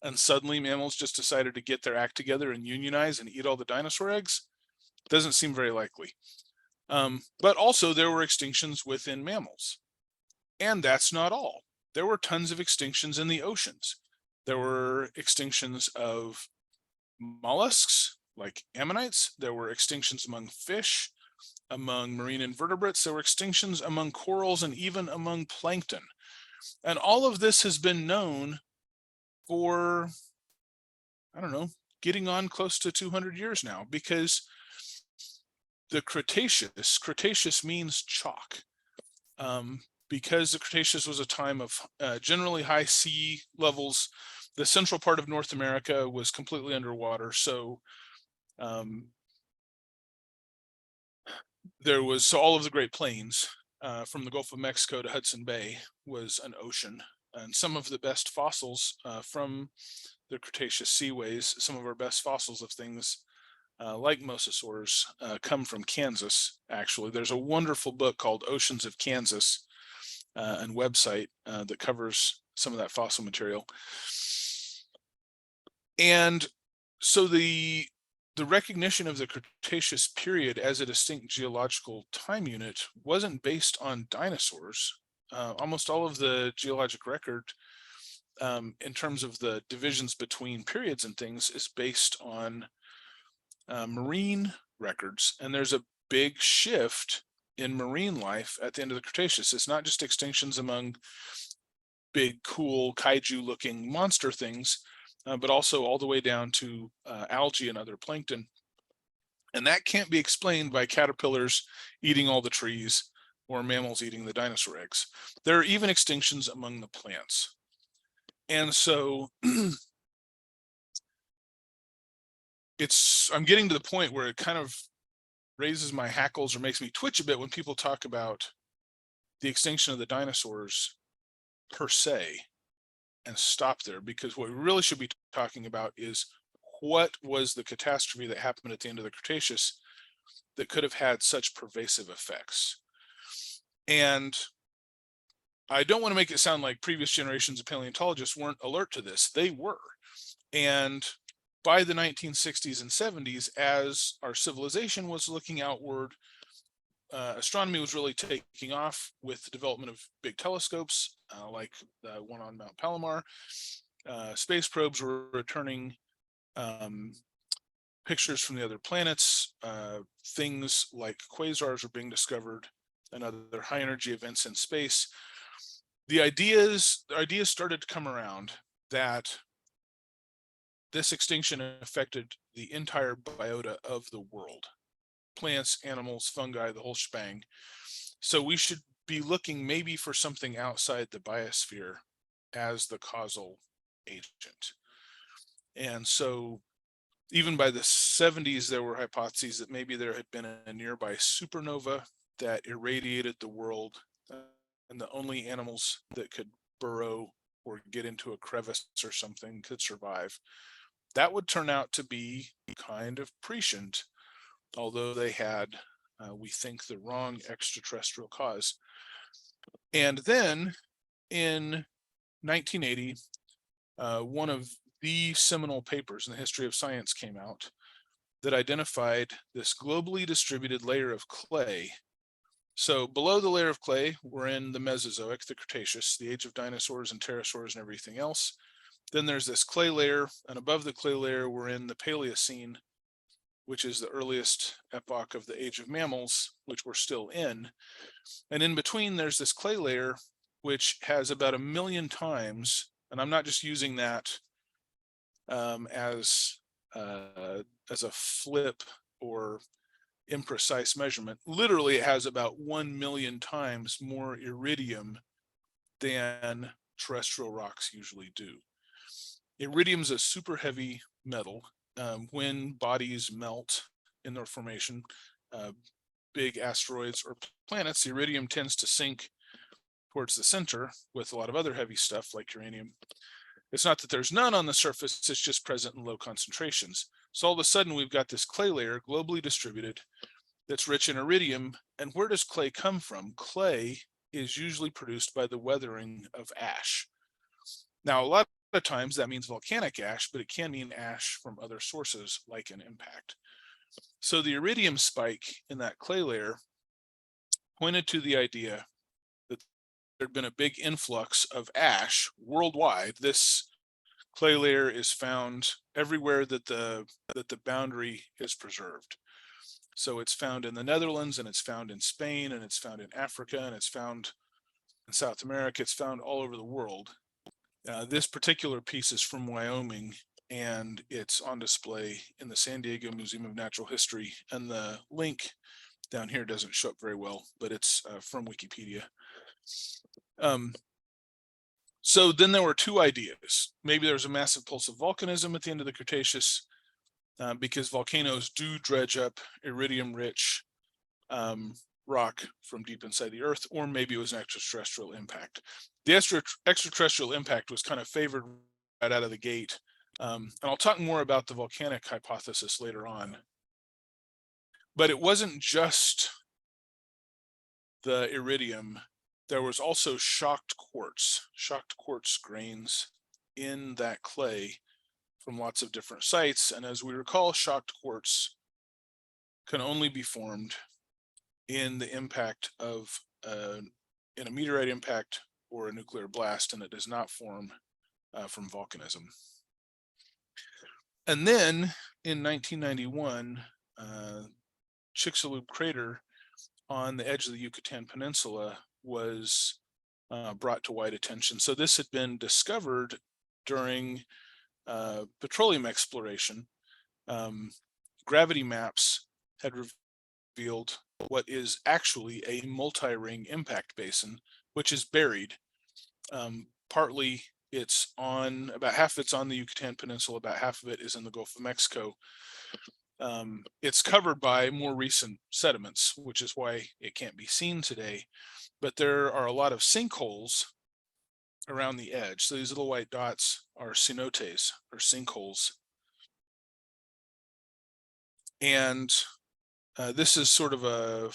And suddenly mammals just decided to get their act together and unionize and eat all the dinosaur eggs. Doesn't seem very likely. But also there were extinctions within mammals. And that's not all. There were tons of extinctions in the oceans. There were extinctions of mollusks, like ammonites. There were extinctions among fish, among marine invertebrates. There were extinctions among corals and even among plankton. And all of this has been known for, I don't know, getting on close to 200 years now, because the Cretaceous means chalk. Because the Cretaceous was a time of generally high sea levels, the central part of North America was completely underwater. So all of the Great Plains, from the Gulf of Mexico to Hudson Bay, was an ocean. And some of the best fossils from the Cretaceous seaways, some of our best fossils of things like mosasaurs come from Kansas, actually. There's a wonderful book called Oceans of Kansas and website that covers some of that fossil material. And so the recognition of the Cretaceous period as a distinct geological time unit wasn't based on dinosaurs. Almost all of the geologic record, in terms of the divisions between periods and things, is based on marine records. And there's a big shift in marine life at the end of the Cretaceous. It's not just extinctions among big, cool, kaiju-looking monster things, but also all the way down to algae and other plankton. And that can't be explained by caterpillars eating all the trees or mammals eating the dinosaur eggs. There are even extinctions among the plants. And so I'm getting to the point where it kind of raises my hackles or makes me twitch a bit when people talk about the extinction of the dinosaurs per se and stop there, because what we really should be talking about is what was the catastrophe that happened at the end of the Cretaceous that could have had such pervasive effects. And I don't want to make it sound like previous generations of paleontologists weren't alert to this. They were. And by the 1960s and 70s, as our civilization was looking outward, astronomy was really taking off with the development of big telescopes, like the one on Mount Palomar. Space probes were returning pictures from the other planets. Things like quasars were being discovered and other high energy events in space. The ideas started to come around that this extinction affected the entire biota of the world. Plants, animals, fungi, the whole shebang. So we should be looking maybe for something outside the biosphere as the causal agent. And so even by the 70s, there were hypotheses that maybe there had been a nearby supernova that irradiated the world, and the only animals that could burrow or get into a crevice or something could survive. That would turn out to be kind of prescient, although they had, we think, the wrong extraterrestrial cause. And then in 1980, one of the seminal papers in the history of science came out that identified this globally distributed layer of clay. So below the layer of clay, we're in the Mesozoic, the Cretaceous, the age of dinosaurs and pterosaurs and everything else. Then there's this clay layer, and above the clay layer, we're in the Paleocene, which is the earliest epoch of the age of mammals, which we're still in. And in between, there's this clay layer, which has about 1 million times, and I'm not just using that as a flip or imprecise measurement. Literally, it has about 1 million times more iridium than terrestrial rocks usually do. Iridium is a super heavy metal. When bodies melt in their formation, big asteroids or planets, the iridium tends to sink towards the center with a lot of other heavy stuff like uranium. It's not that there's none on the surface, it's just present in low concentrations. So all of a sudden we've got this clay layer globally distributed that's rich in iridium. And where does clay come from? Clay is usually produced by the weathering of ash. Now, a lot of times that means volcanic ash, but it can mean ash from other sources like an impact. So the iridium spike in that clay layer pointed to the idea that there'd been a big influx of ash worldwide. This clay layer is found everywhere that the boundary is preserved. So it's found in the Netherlands, and it's found in Spain, and it's found in Africa, and it's found in South America. It's found all over the world. This particular piece is from Wyoming, and it's on display in the San Diego Museum of Natural History. And the link down here doesn't show up very well, but it's from Wikipedia. So then there were two ideas. Maybe there was a massive pulse of volcanism at the end of the Cretaceous, because volcanoes do dredge up iridium-rich rock from deep inside the earth, or maybe it was an extraterrestrial impact. The extraterrestrial impact was kind of favored right out of the gate. And I'll talk more about the volcanic hypothesis later on. But it wasn't just the iridium there was also shocked quartz grains in that clay from lots of different sites. And as we recall, shocked quartz can only be formed in the impact of in a meteorite impact or a nuclear blast, and it does not form from volcanism. And then in 1991, Chicxulub crater on the edge of the Yucatan Peninsula was brought to wide attention. So this had been discovered during petroleum exploration. Gravity maps had revealed what is actually a multi-ring impact basin, which is buried. Partly it's on, about half of it's on the Yucatan Peninsula, about half of it is in the Gulf of Mexico. It's covered by more recent sediments, which is why it can't be seen today. But there are a lot of sinkholes around the edge. So these little white dots are cenotes, or sinkholes. And this is sort of a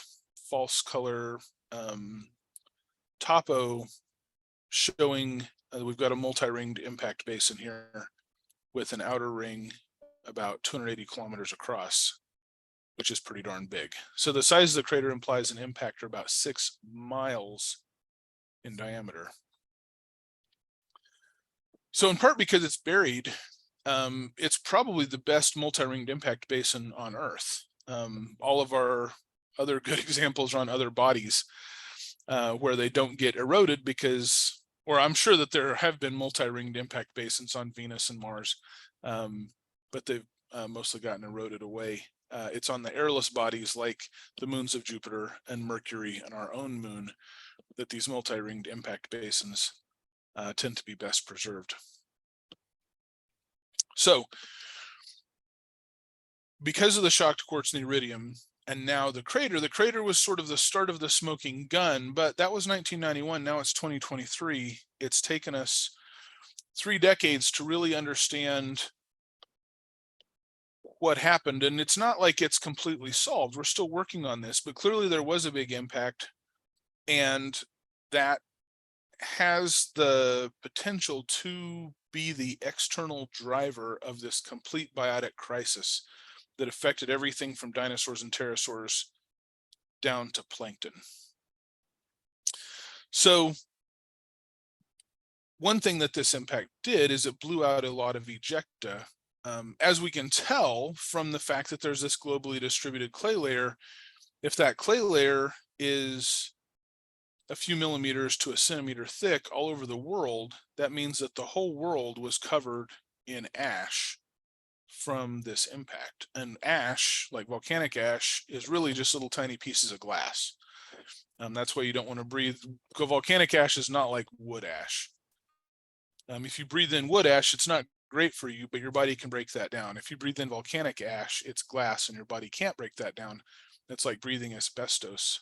false color topo showing we've got a multi-ringed impact basin here with an outer ring about 280 kilometers across, which is pretty darn big. So the size of the crater implies an impactor about 6 miles in diameter. So in part because it's buried, it's probably the best multi-ringed impact basin on Earth. All of our other good examples are on other bodies where they don't get eroded because, or I'm sure that there have been multi-ringed impact basins on Venus and Mars, but they've mostly gotten eroded away. It's on the airless bodies like the moons of Jupiter and Mercury and our own moon that these multi-ringed impact basins tend to be best preserved. So because of the shocked quartz and iridium, and now the crater was sort of the start of the smoking gun, but that was 1991. Now it's 2023. It's taken us 3 decades to really understand what happened. And it's not like it's completely solved. We're still working on this, but clearly there was a big impact, and that has the potential to be the external driver of this complete biotic crisis that affected everything from dinosaurs and pterosaurs down to plankton. So one thing that this impact did is it blew out a lot of ejecta. As we can tell from the fact that there's this globally distributed clay layer, if that clay layer is a few millimeters to a centimeter thick all over the world, that means that the whole world was covered in ash from this impact. And ash, like volcanic ash, is really just little tiny pieces of glass. That's why you don't want to breathe. Volcanic ash is not like wood ash. If you breathe in wood ash, it's not great for you, but your body can break that down. If you breathe in volcanic ash, it's glass and your body can't break that down. It's like breathing asbestos,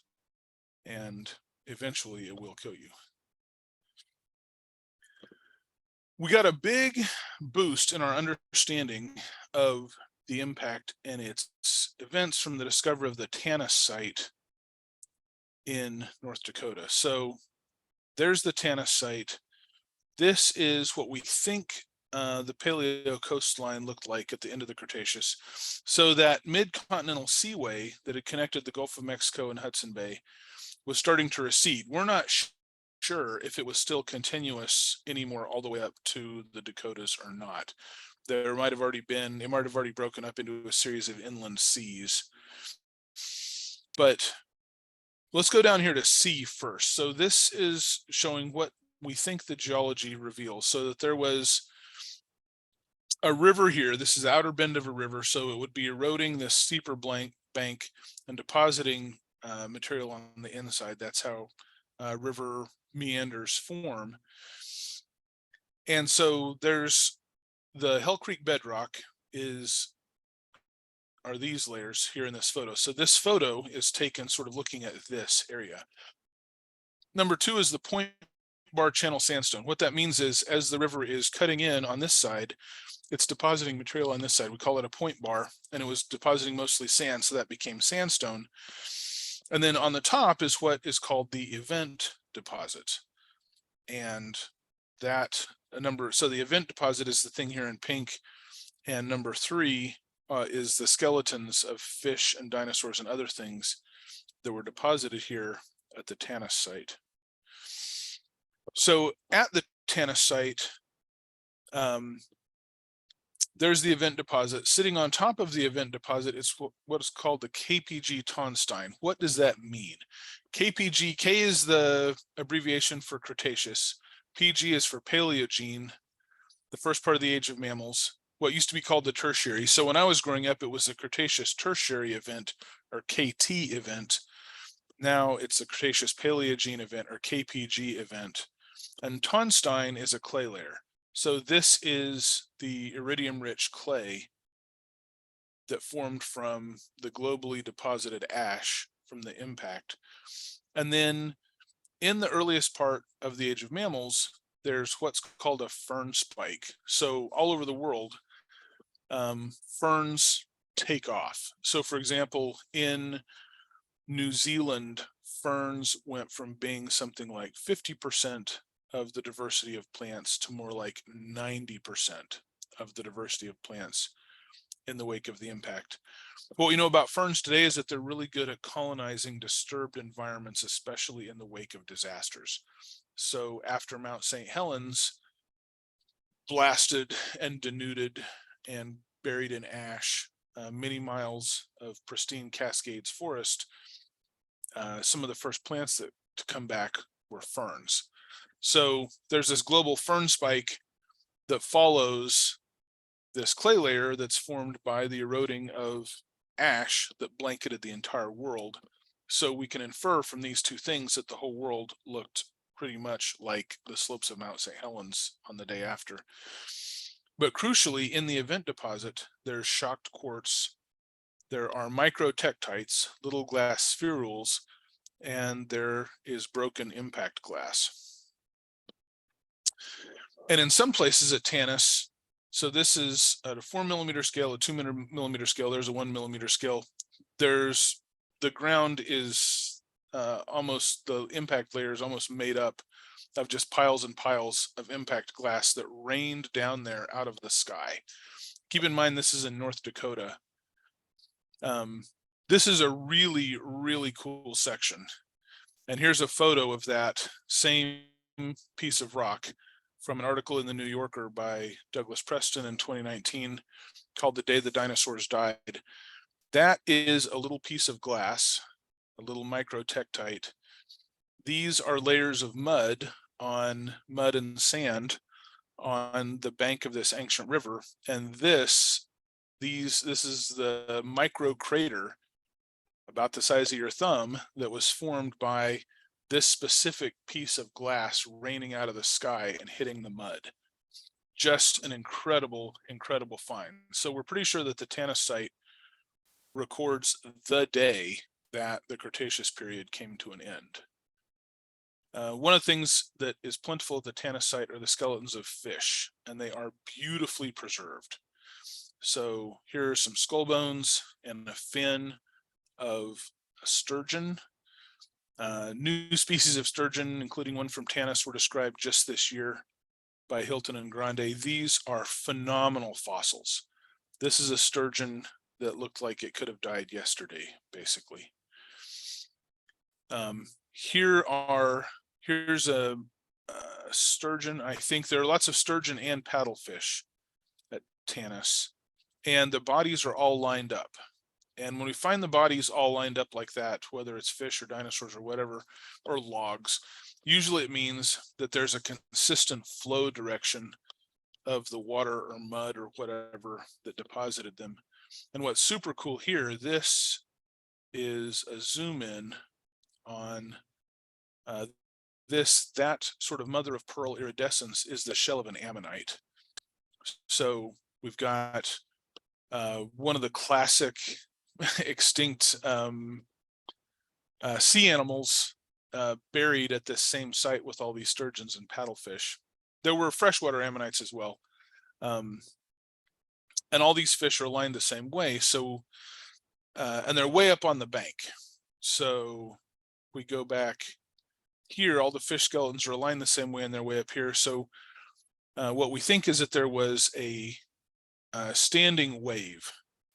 and eventually it will kill you. We got a big boost in our understanding of the impact and its events from the discovery of the Tanis site in North Dakota. So there's the Tanis site. This is what we think the Paleo coastline looked like at the end of the Cretaceous. So that mid-continental seaway that had connected the Gulf of Mexico and Hudson Bay was starting to recede. We're not sure if it was still continuous anymore all the way up to the Dakotas or not. There might have already been, it might have already broken up into a series of inland seas. But let's go down here to sea first. So this is showing what we think the geology reveals. So that there was a river here. This is the outer bend of a river. So it would be eroding this steeper bank and depositing material on the inside. That's how river meanders form. And so there's the Hell Creek bedrock are these layers here in this photo. So this photo is taken sort of looking at this area. Number 2 is the point bar channel sandstone. What that means is as the river is cutting in on this side, it's depositing material on this side. We call it a point bar, and it was depositing mostly sand, so that became sandstone. And then on the top is what is called the event deposit. And that so the event deposit is the thing here in pink, and number 3 is the skeletons of fish and dinosaurs and other things that were deposited here at the Tanis site. So at the Tanis site, there's the event deposit. Sitting on top of the event deposit, it's what is called the KPG Tonstein. What does that mean? KPG, K is the abbreviation for Cretaceous. PG is for Paleogene, the first part of the age of mammals, what used to be called the Tertiary. So when I was growing up, it was the Cretaceous Tertiary event, or KT event. Now it's the Cretaceous Paleogene event, or KPG event. And Tonstein is a clay layer. So this is the iridium-rich clay that formed from the globally deposited ash from the impact. And then in the earliest part of the age of mammals, there's what's called a fern spike. So all over the world, ferns take off. So for example, in New Zealand, ferns went from being something like 50% of the diversity of plants to more like 90% of the diversity of plants in the wake of the impact. What we know about ferns today is that they're really good at colonizing disturbed environments, especially in the wake of disasters. So after Mount St. Helens blasted and denuded and buried in ash many miles of pristine Cascades forest, some of the first plants that to come back were ferns. So there's this global fern spike that follows this clay layer that's formed by the eroding of ash that blanketed the entire world. So we can infer from these two things that the whole world looked pretty much like the slopes of Mount St. Helens on the day after. But crucially, in the event deposit, there's shocked quartz, there are microtectites, little glass spherules, and there is broken impact glass. And in some places at Tanis, so this is at a 4mm scale, a 2mm scale, there's a 1mm scale. There's, the ground is almost, the impact layer is almost made up of just piles and piles of impact glass that rained down there out of the sky. Keep in mind, this is in North Dakota. This is a really, really cool section. And here's a photo of that same piece of rock from an article in the New Yorker by Douglas Preston in 2019 called "The Day the Dinosaurs Died." That is a little piece of glass, a little microtectite. These are layers of mud and sand on the bank of this ancient river. And this is the micro crater about the size of your thumb that was formed by this specific piece of glass raining out of the sky and hitting the mud. Just an incredible, incredible find. So we're pretty sure that the Tanis site records the day that the Cretaceous period came to an end. One of the things that is plentiful at the Tanis site are the skeletons of fish, and they are beautifully preserved. So here are some skull bones and a fin of a sturgeon. New species of sturgeon, including one from Tanis, were described just this year by Hilton and Grande. These are phenomenal fossils. This is a sturgeon that looked like it could have died yesterday, basically. Here's a sturgeon. I think there are lots of sturgeon and paddlefish at Tanis, and the bodies are all lined up. And when we find the bodies all lined up like that, whether it's fish or dinosaurs or whatever, or logs, usually it means that there's a consistent flow direction of the water or mud or whatever that deposited them. And what's super cool here, this is a zoom in on that sort of mother of pearl iridescence is the shell of an ammonite. So we've got one of the classic extinct sea animals buried at this same site with all these sturgeons and paddlefish. There were freshwater ammonites as well. And all these fish are lined the same way. So, and they're way up on the bank. So we go back here, all the fish skeletons are aligned the same way and they're way up here. So what we think is that there was a standing wave,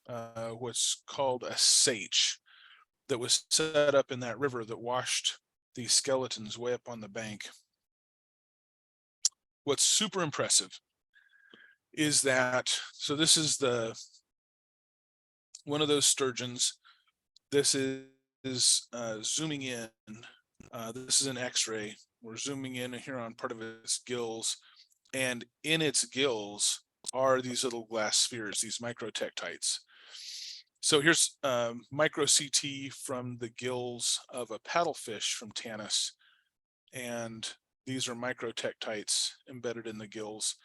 what's called a seiche, that was set up in that river that washed these skeletons way up on the bank. What's super impressive is that, so this is one of those sturgeons. This is zooming in. This is an X-ray. We're zooming in here on part of its gills, and in its gills are these little glass spheres, these microtectites. So here's micro CT from the gills of a paddlefish from Tanis, and these are microtectites embedded in the gills.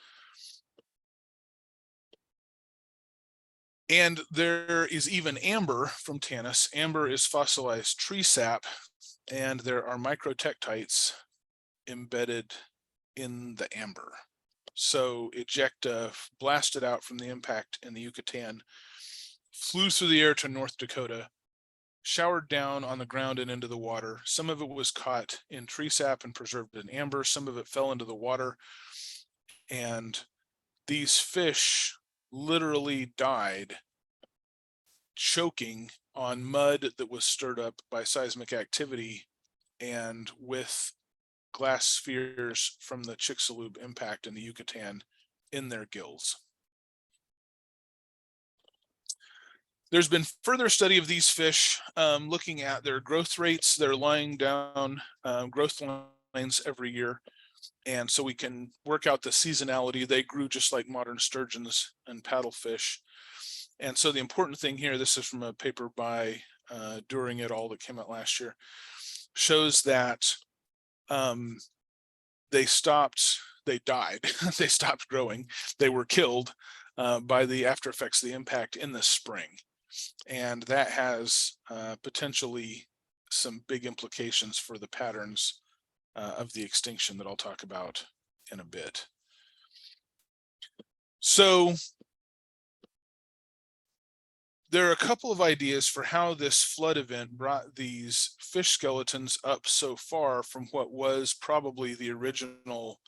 And there is even amber from Tanis. Amber is fossilized tree sap, and there are microtectites embedded in the amber. So ejecta blasted out from the impact in the Yucatan, flew through the air to North Dakota, showered down on the ground and into the water. Some of it was caught in tree sap and preserved in amber. Some of it fell into the water. And these fish literally died choking on mud that was stirred up by seismic activity and with glass spheres from the Chicxulub impact in the Yucatan in their gills. There's been further study of these fish, looking at their growth rates. They're lying down growth lines every year. And so we can work out the seasonality. They grew just like modern sturgeons and paddlefish. And so the important thing here, this is from a paper by During et al. That came out last year, shows that they died, they stopped growing. They were killed by the after effects of the impact in the spring. And that has potentially some big implications for the patterns of the extinction that I'll talk about in a bit. So there are a couple of ideas for how this flood event brought these fish skeletons up so far from what was probably the original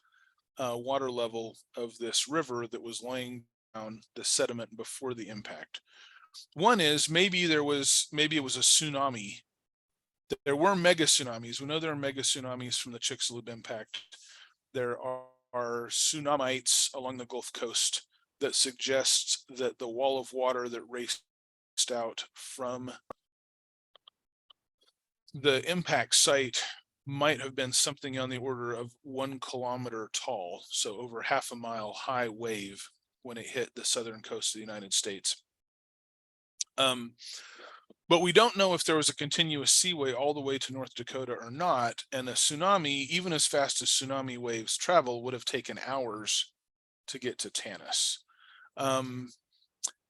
water level of this river that was laying down the sediment before the impact. One is maybe it was a tsunami. There were mega tsunamis. We know there are mega tsunamis from the Chicxulub impact. There are tsunamites along the Gulf Coast that suggest that the wall of water that raced out from the impact site might have been something on the order of 1 kilometer tall, so over half a mile high wave when it hit the southern coast of the United States. But we don't know if there was a continuous seaway all the way to North Dakota or not, and a tsunami, even as fast as tsunami waves travel, would have taken hours to get to Tanis.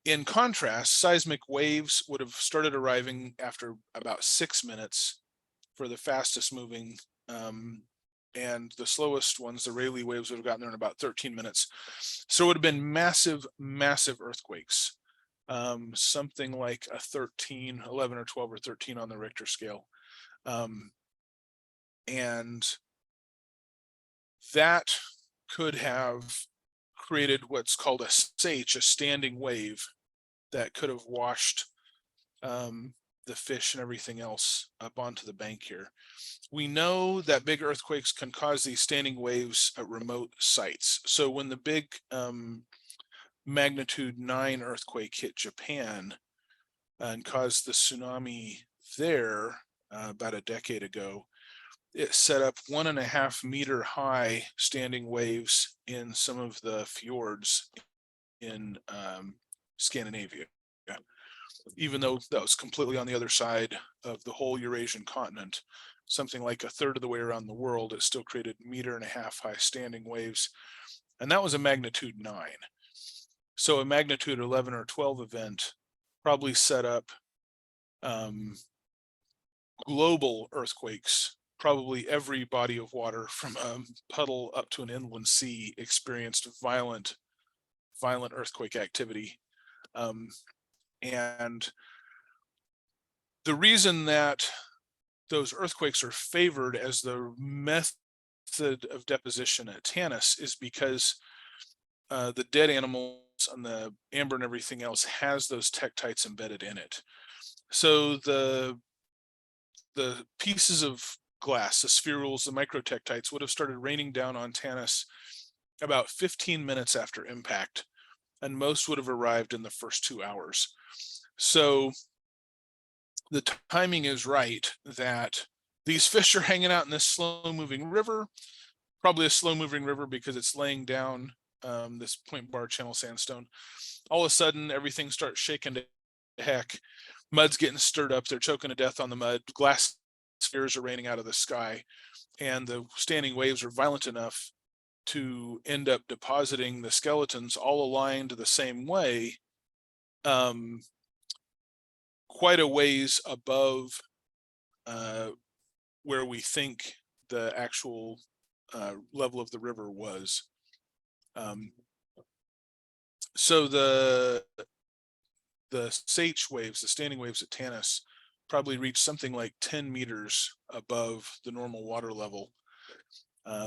In contrast, seismic waves would have started arriving after about 6 minutes for the fastest moving, and the slowest ones, the Rayleigh waves, would have gotten there in about 13 minutes. So it would have been massive, massive earthquakes, something like a 13, 11 or 12 or 13 on the Richter scale. And that could have created what's called a seiche, a standing wave, that could have washed the fish and everything else up onto the bank here. We know that big earthquakes can cause these standing waves at remote sites. So when the big magnitude 9 earthquake hit Japan and caused the tsunami there about a decade ago, it set up 1.5 meter high standing waves in some of the fjords in Scandinavia, even though that was completely on the other side of the whole Eurasian continent. Something like a third of the way around the world, it still created 1.5 meter high standing waves, and that was a magnitude 9. So a magnitude 11 or 12 event probably set up global earthquakes. Probably every body of water from a puddle up to an inland sea experienced violent earthquake activity. And the reason that those earthquakes are favored as the method of deposition at Tanis is because the dead animals and the amber and everything else has those tektites embedded in it. So the pieces of glass, the spherules, the microtektites would have started raining down on Tanis about 15 minutes after impact, and most would have arrived in the first 2 hours. So the timing is right that these fish are hanging out in this slow moving river, probably a slow moving river because it's laying down this point bar channel sandstone. All of a sudden, everything starts shaking to heck. Mud's getting stirred up. They're choking to death on the mud. Glass spheres are raining out of the sky, and the standing waves are violent enough to end up depositing the skeletons all aligned the same way, quite a ways above where we think the actual level of the river was. So the SH waves, the standing waves at Tanis, probably reached something like 10 meters above the normal water level.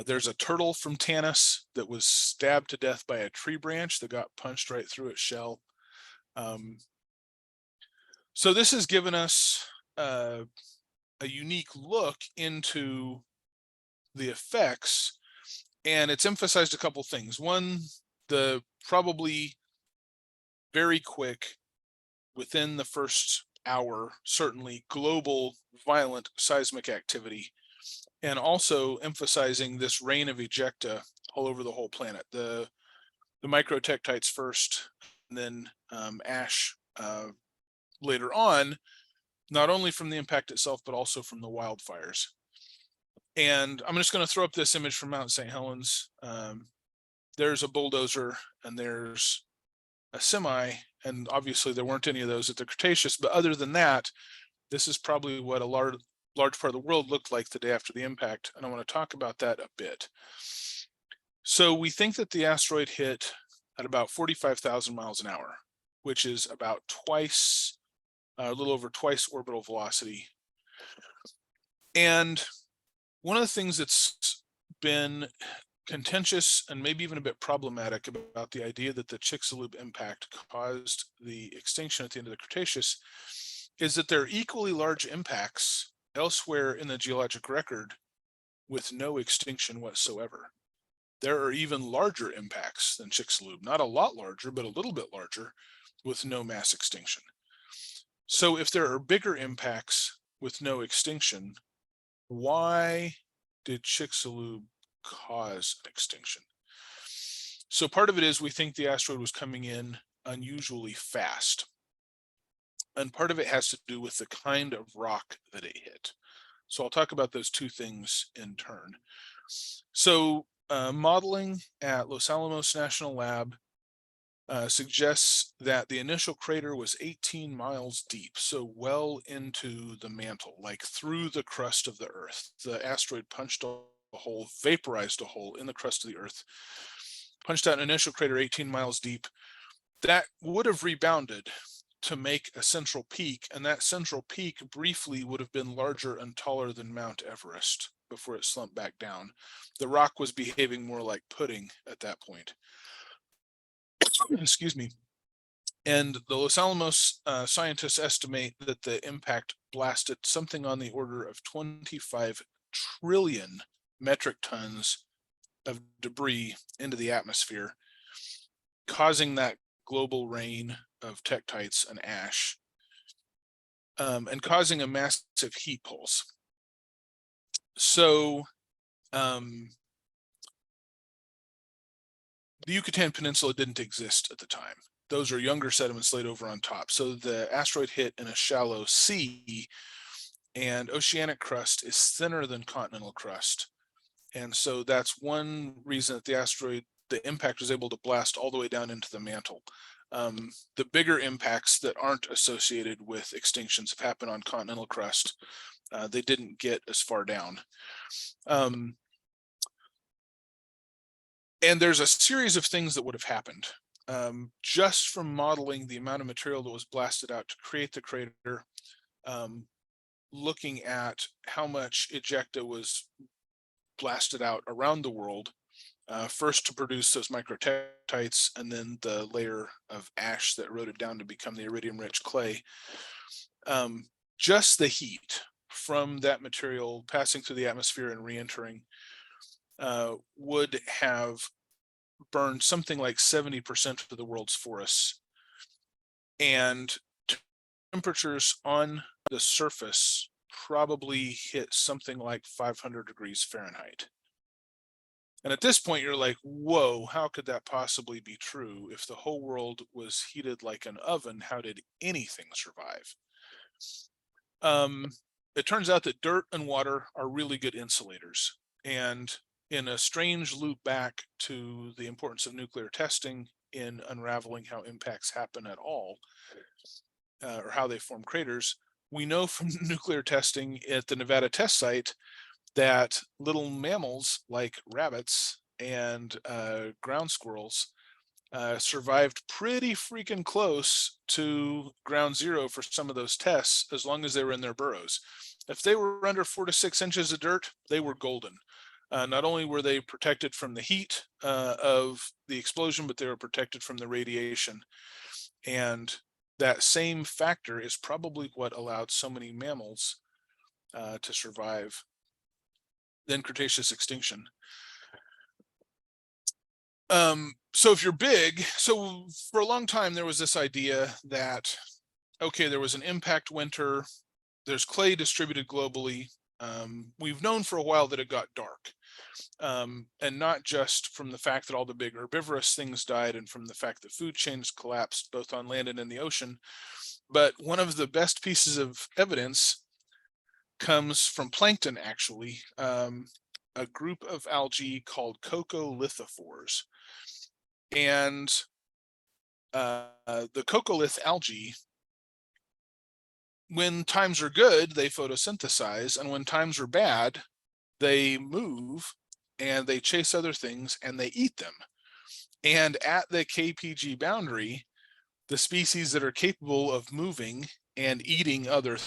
There's a turtle from Tanis that was stabbed to death by a tree branch that got punched right through its shell. So this has given us a unique look into the effects, and it's emphasized a couple things. One, the probably very quick, within the first hour, certainly global violent seismic activity, and also emphasizing this rain of ejecta all over the whole planet. The microtektites first, and then ash later on, not only from the impact itself, but also from the wildfires. And I'm just going to throw up this image from Mount St. Helens. There's a bulldozer and there's a semi, and obviously there weren't any of those at the Cretaceous, but other than that, this is probably what a large part of the world looked like the day after the impact, and I want to talk about that a bit. So we think that the asteroid hit at about 45,000 miles an hour, which is about twice, a little over twice orbital velocity. And one of the things that's been contentious and maybe even a bit problematic about the idea that the Chicxulub impact caused the extinction at the end of the Cretaceous is that there are equally large impacts elsewhere in the geologic record with no extinction whatsoever. There are even larger impacts than Chicxulub, not a lot larger, but a little bit larger, with no mass extinction. So if there are bigger impacts with no extinction, why did Chicxulub cause an extinction? So part of it is we think the asteroid was coming in unusually fast. And part of it has to do with the kind of rock that it hit. So I'll talk about those two things in turn. So modeling at Los Alamos National Lab suggests that the initial crater was 18 miles deep, so well into the mantle, like through the crust of the Earth. The asteroid punched a hole, vaporized a hole in the crust of the Earth, punched out an initial crater 18 miles deep. That would have rebounded to make a central peak, and that central peak briefly would have been larger and taller than Mount Everest before it slumped back down. The rock was behaving more like pudding at that point. Excuse me. And the Los Alamos scientists estimate that the impact blasted something on the order of 25 trillion metric tons of debris into the atmosphere, causing that global rain of tektites and ash, and causing a massive heat pulse. So the Yucatan Peninsula didn't exist at the time. Those are younger sediments laid over on top. So the asteroid hit in a shallow sea, and oceanic crust is thinner than continental crust. And so that's one reason that the impact was able to blast all the way down into the mantle. The bigger impacts that aren't associated with extinctions have happened on continental crust. They didn't get as far down. And there's a series of things that would have happened just from modeling the amount of material that was blasted out to create the crater. looking at how much ejecta was blasted out around the world, first to produce those microtektites, and then the layer of ash that eroded down to become the iridium-rich clay. Just the heat from that material passing through the atmosphere and re-entering would have burned something like 70% of the world's forests. And temperatures on the surface probably hit something like 500 degrees Fahrenheit. And at this point, you're like, whoa, how could that possibly be true? If the whole world was heated like an oven, how did anything survive? It turns out that dirt and water are really good insulators. And in a strange loop back to the importance of nuclear testing in unraveling how impacts happen at all, or how they form craters, we know from nuclear testing at the Nevada test site that little mammals like rabbits and ground squirrels survived pretty freaking close to ground zero for some of those tests, as long as they were in their burrows. If they were under 4 to 6 inches of dirt, they were golden. Not only were they protected from the heat of the explosion, but they were protected from the radiation. And that same factor is probably what allowed so many mammals to survive then Cretaceous extinction. So if you're big, so for a long time there was this idea that, okay, there was an impact winter, there's clay distributed globally. We've known for a while that it got dark. And not just from the fact that all the big herbivorous things died and from the fact that food chains collapsed both on land and in the ocean, but one of the best pieces of evidence comes from plankton, actually. A group of algae called coccolithophores. And the coccolith algae, when times are good, they photosynthesize, and when times are bad, they move and they chase other things and they eat them. And at the KPG boundary, the species that are capable of moving and eating other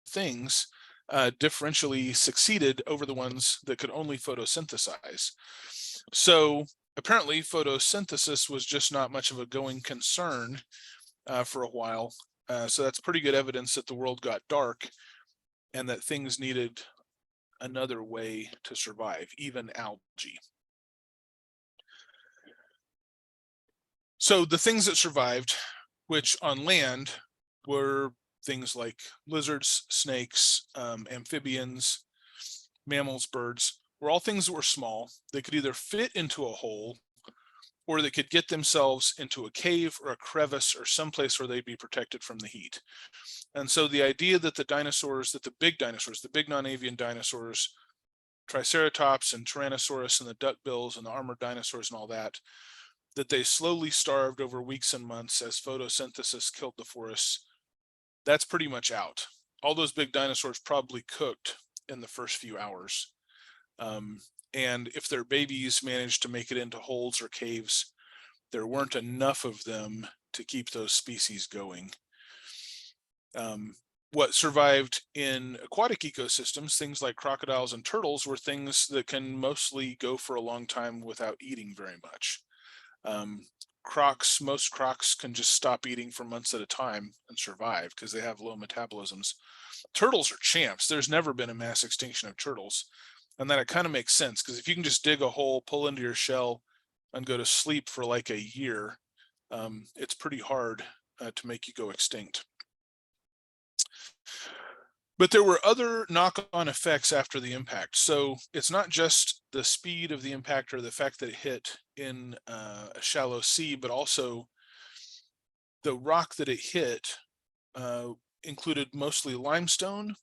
things differentially succeeded over the ones that could only photosynthesize. So apparently photosynthesis was just not much of a going concern for a while. So that's pretty good evidence that the world got dark and that things needed another way to survive, even algae. So the things that survived, which on land were things like lizards, snakes, amphibians, mammals, birds, were all things that were small. They could either fit into a hole or they could get themselves into a cave or a crevice or someplace where they'd be protected from the heat. And so the idea that the dinosaurs, that the big dinosaurs, the big non-avian dinosaurs, Triceratops and Tyrannosaurus and the duckbills and the armored dinosaurs and all that, that they slowly starved over weeks and months as photosynthesis killed the forests, that's pretty much out. All those big dinosaurs probably cooked in the first few hours. And if their babies managed to make it into holes or caves, there weren't enough of them to keep those species going. What survived in aquatic ecosystems, things like crocodiles and turtles, were things that can mostly go for a long time without eating very much. Most crocs can just stop eating for months at a time and survive because they have low metabolisms. Turtles are champs. There's never been a mass extinction of turtles. And that it kind of makes sense, because if you can just dig a hole, pull into your shell, and go to sleep for like a year, it's pretty hard to make you go extinct. But there were other knock-on effects after the impact. So it's not just the speed of the impact or the fact that it hit in a shallow sea, but also the rock that it hit included mostly limestone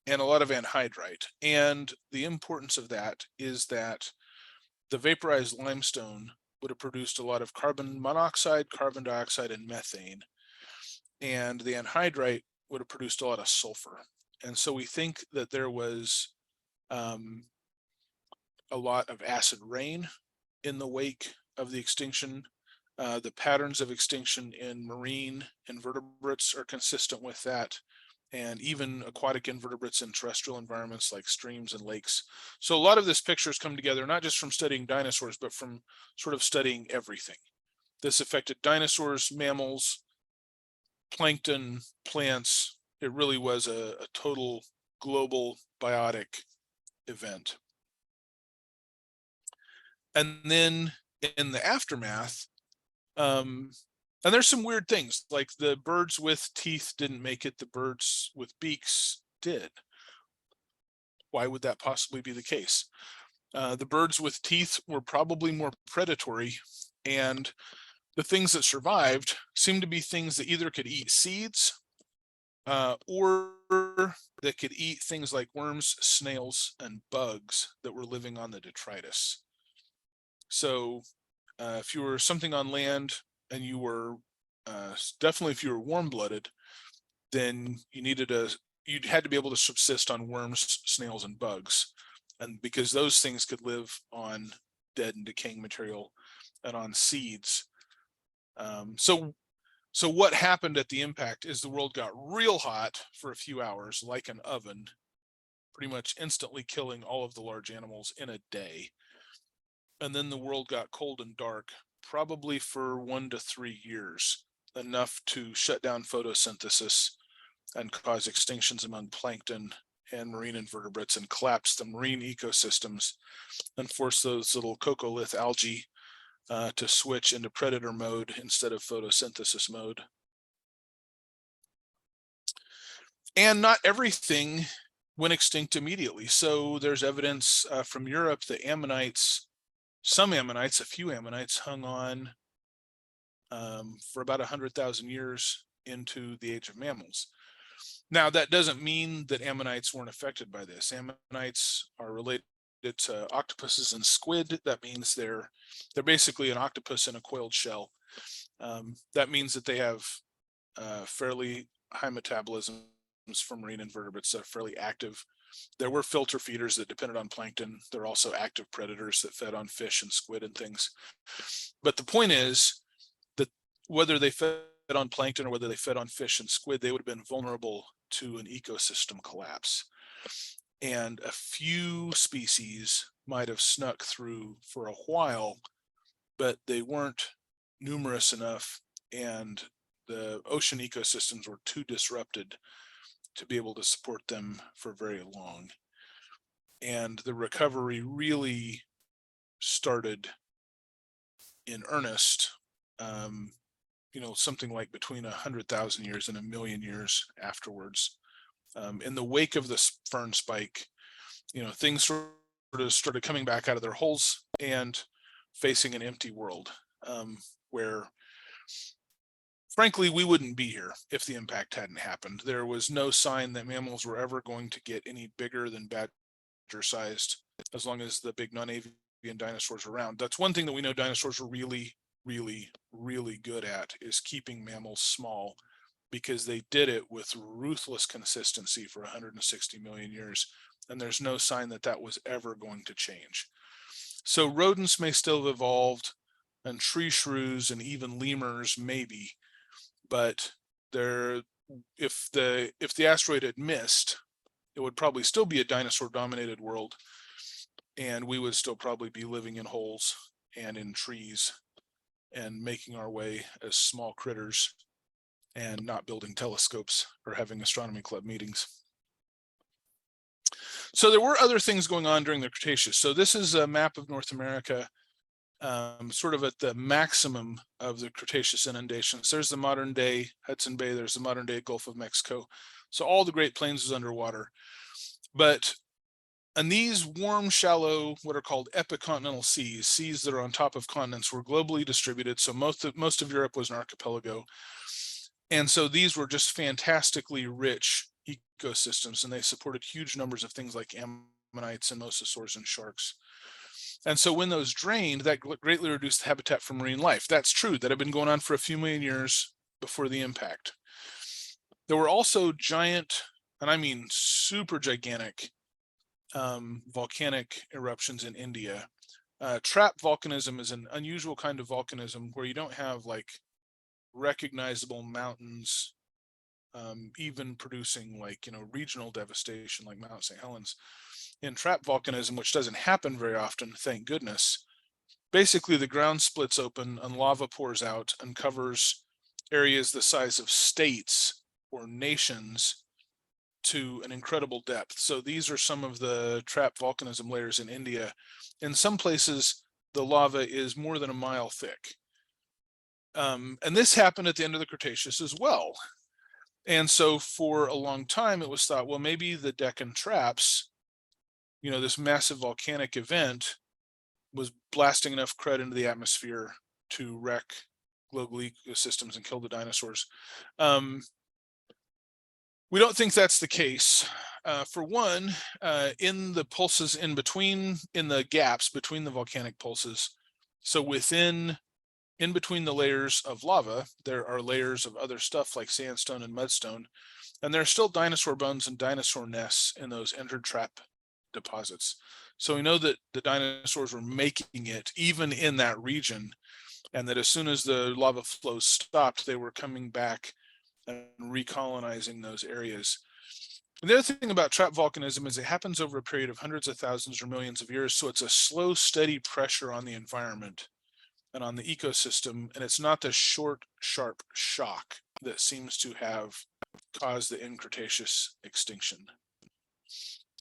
and a lot of anhydrite. And the importance of that is that the vaporized limestone would have produced a lot of carbon monoxide, carbon dioxide, and methane. And the anhydrite would have produced a lot of sulfur. And so we think that there was a lot of acid rain in the wake of the extinction. The patterns of extinction in marine invertebrates are consistent with that. and even aquatic invertebrates in terrestrial environments like streams and lakes. So a lot of this pictures come together, not just from studying dinosaurs, but from sort of studying everything. This affected dinosaurs, mammals, plankton, plants. It really was a total global biotic event. And then in the aftermath, and there's some weird things, like the birds with teeth didn't make it, the birds with beaks did. Why would that possibly be the case? The birds with teeth were probably more predatory, and the things that survived seemed to be things that either could eat seeds or that could eat things like worms, snails, and bugs that were living on the detritus. So if you were something on land and you were definitely if you were warm-blooded, then you'd had to be able to subsist on worms, snails, and bugs, and because those things could live on dead and decaying material and on seeds. So what happened at the impact is the world got real hot for a few hours, like an oven, pretty much instantly killing all of the large animals in a day. And then the world got cold and dark, probably for 1 to 3 years, enough to shut down photosynthesis and cause extinctions among plankton and marine invertebrates and collapse the marine ecosystems and force those little coccolith algae to switch into predator mode instead of photosynthesis mode. And not everything went extinct immediately. So there's evidence from Europe that some ammonites, a few ammonites hung on for about 100,000 years into the age of mammals. Now, that doesn't mean that ammonites weren't affected by this. Ammonites are related to octopuses and squid. That means they're basically an octopus in a coiled shell. That means that they have fairly high metabolisms for marine invertebrates that are fairly active. There were filter feeders that depended on plankton. There are also active predators that fed on fish and squid and things. But the point is that whether they fed on plankton or whether they fed on fish and squid, they would have been vulnerable to an ecosystem collapse. And a few species might have snuck through for a while, but they weren't numerous enough, and the ocean ecosystems were too disrupted to be able to support them for very long. And the recovery really started in earnest, something like between 100,000 years and 1,000,000 years afterwards. In the wake of the fern spike, things sort of started coming back out of their holes and facing an empty world, where frankly, we wouldn't be here if the impact hadn't happened. There was no sign that mammals were ever going to get any bigger than badger-sized as long as the big non-avian dinosaurs were around. That's one thing that we know dinosaurs were really, really, really good at, is keeping mammals small, because they did it with ruthless consistency for 160 million years, and there's no sign that that was ever going to change. So rodents may still have evolved, and tree shrews and even lemurs maybe, but if the asteroid had missed, it would probably still be a dinosaur-dominated world, and we would still probably be living in holes and in trees and making our way as small critters and not building telescopes or having astronomy club meetings. So there were other things going on during the Cretaceous. So this is a map of North America, sort of at the maximum of the Cretaceous inundations. There's the modern day Hudson Bay, there's the modern day Gulf of Mexico. So all the Great Plains is underwater. And these warm, shallow, what are called epicontinental seas that are on top of continents, were globally distributed. So most of Europe was an archipelago. And so these were just fantastically rich ecosystems, and they supported huge numbers of things like ammonites and mosasaurs and sharks. And so when those drained, that greatly reduced the habitat for marine life. That's true. That had been going on for a few million years before the impact. There were also giant, and I mean super gigantic, volcanic eruptions in India. Trap volcanism is an unusual kind of volcanism where you don't have like recognizable mountains even producing like, regional devastation like Mount St. Helens. In trap volcanism, which doesn't happen very often, thank goodness, basically the ground splits open and lava pours out and covers areas the size of states or nations to an incredible depth. So these are some of the trap volcanism layers in India. In some places, the lava is more than a mile thick. And this happened at the end of the Cretaceous as well. And so for a long time, it was thought, well, maybe the Deccan traps, this massive volcanic event was blasting enough crud into the atmosphere to wreck global ecosystems and kill the dinosaurs. We don't think that's the case. For one, in the pulses in the gaps between the volcanic pulses, so in between the layers of lava, there are layers of other stuff like sandstone and mudstone, and there are still dinosaur bones and dinosaur nests in those entered trap deposits. So we know that the dinosaurs were making it even in that region, and that as soon as the lava flows stopped, they were coming back and recolonizing those areas. And the other thing about trap volcanism is it happens over a period of hundreds of thousands or millions of years. So it's a slow, steady pressure on the environment and on the ecosystem. And it's not the short, sharp shock that seems to have caused the end Cretaceous extinction.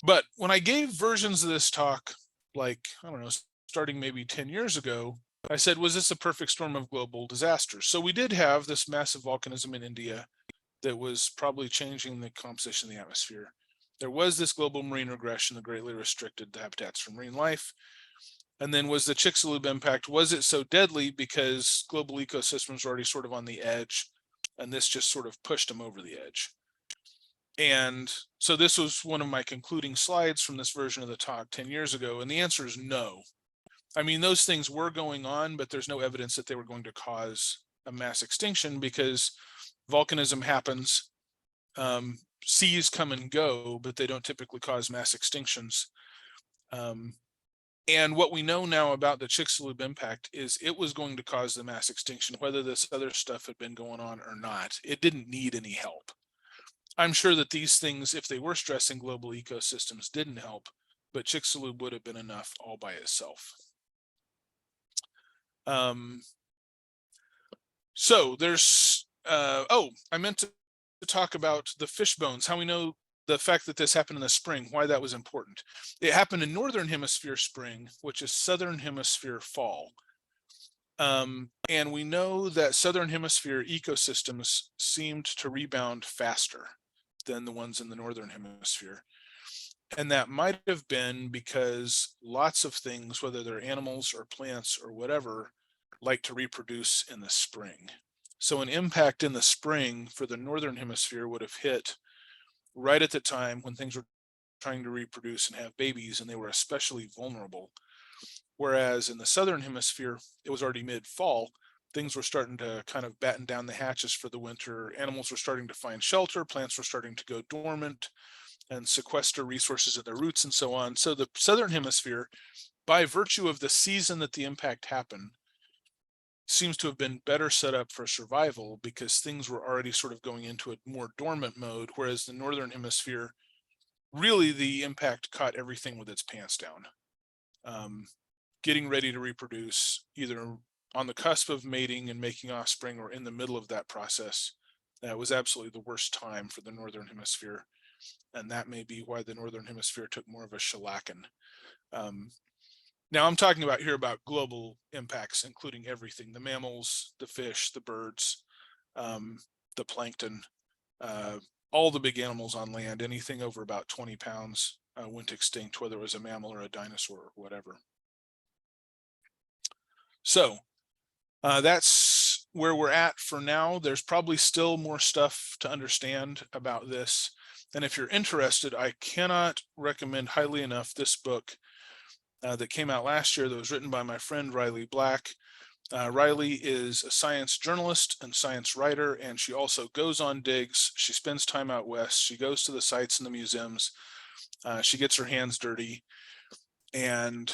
But when I gave versions of this talk, like, I don't know, starting maybe 10 years ago, I said, was this a perfect storm of global disasters? So we did have this massive volcanism in India that was probably changing the composition of the atmosphere. There was this global marine regression that greatly restricted the habitats for marine life. And then was the Chicxulub impact, was it so deadly because global ecosystems were already sort of on the edge, and this just sort of pushed them over the edge? And so this was one of my concluding slides from this version of the talk 10 years ago, and the answer is no. I mean, those things were going on, but there's no evidence that they were going to cause a mass extinction because volcanism happens, seas come and go, but they don't typically cause mass extinctions. And what we know now about the Chicxulub impact is it was going to cause the mass extinction, whether this other stuff had been going on or not. It didn't need any help. I'm sure that these things, if they were stressing global ecosystems, didn't help, but Chicxulub would have been enough all by itself. So there's, I meant to talk about the fish bones, how we know the fact that this happened in the spring, why that was important. It happened in Northern Hemisphere spring, which is Southern Hemisphere fall. And we know that Southern Hemisphere ecosystems seemed to rebound faster than the ones in the Northern Hemisphere. And that might have been because lots of things, whether they're animals or plants or whatever, like to reproduce in the spring. So an impact in the spring for the Northern Hemisphere would have hit right at the time when things were trying to reproduce and have babies, and they were especially vulnerable. Whereas in the Southern Hemisphere, it was already mid-fall. Things were starting to kind of batten down the hatches for the winter. Animals were starting to find shelter. Plants were starting to go dormant and sequester resources at their roots and so on. So the Southern Hemisphere, by virtue of the season that the impact happened, seems to have been better set up for survival because things were already sort of going into a more dormant mode, whereas the Northern Hemisphere, really the impact caught everything with its pants down. Getting ready to reproduce, either on the cusp of mating and making offspring or in the middle of that process, that was absolutely the worst time for the Northern Hemisphere. And that may be why the Northern Hemisphere took more of a shellacking. Now I'm talking about here about global impacts, including everything, the mammals, the fish, the birds, the plankton, all the big animals on land, anything over about 20 pounds went extinct, whether it was a mammal or a dinosaur or whatever. So that's where we're at for now. There's probably still more stuff to understand about this. And if you're interested, I cannot recommend highly enough this book that came out last year that was written by my friend Riley Black. Riley is a science journalist and science writer, and she also goes on digs. She spends time out west. She goes to the sites and the museums. She gets her hands dirty. And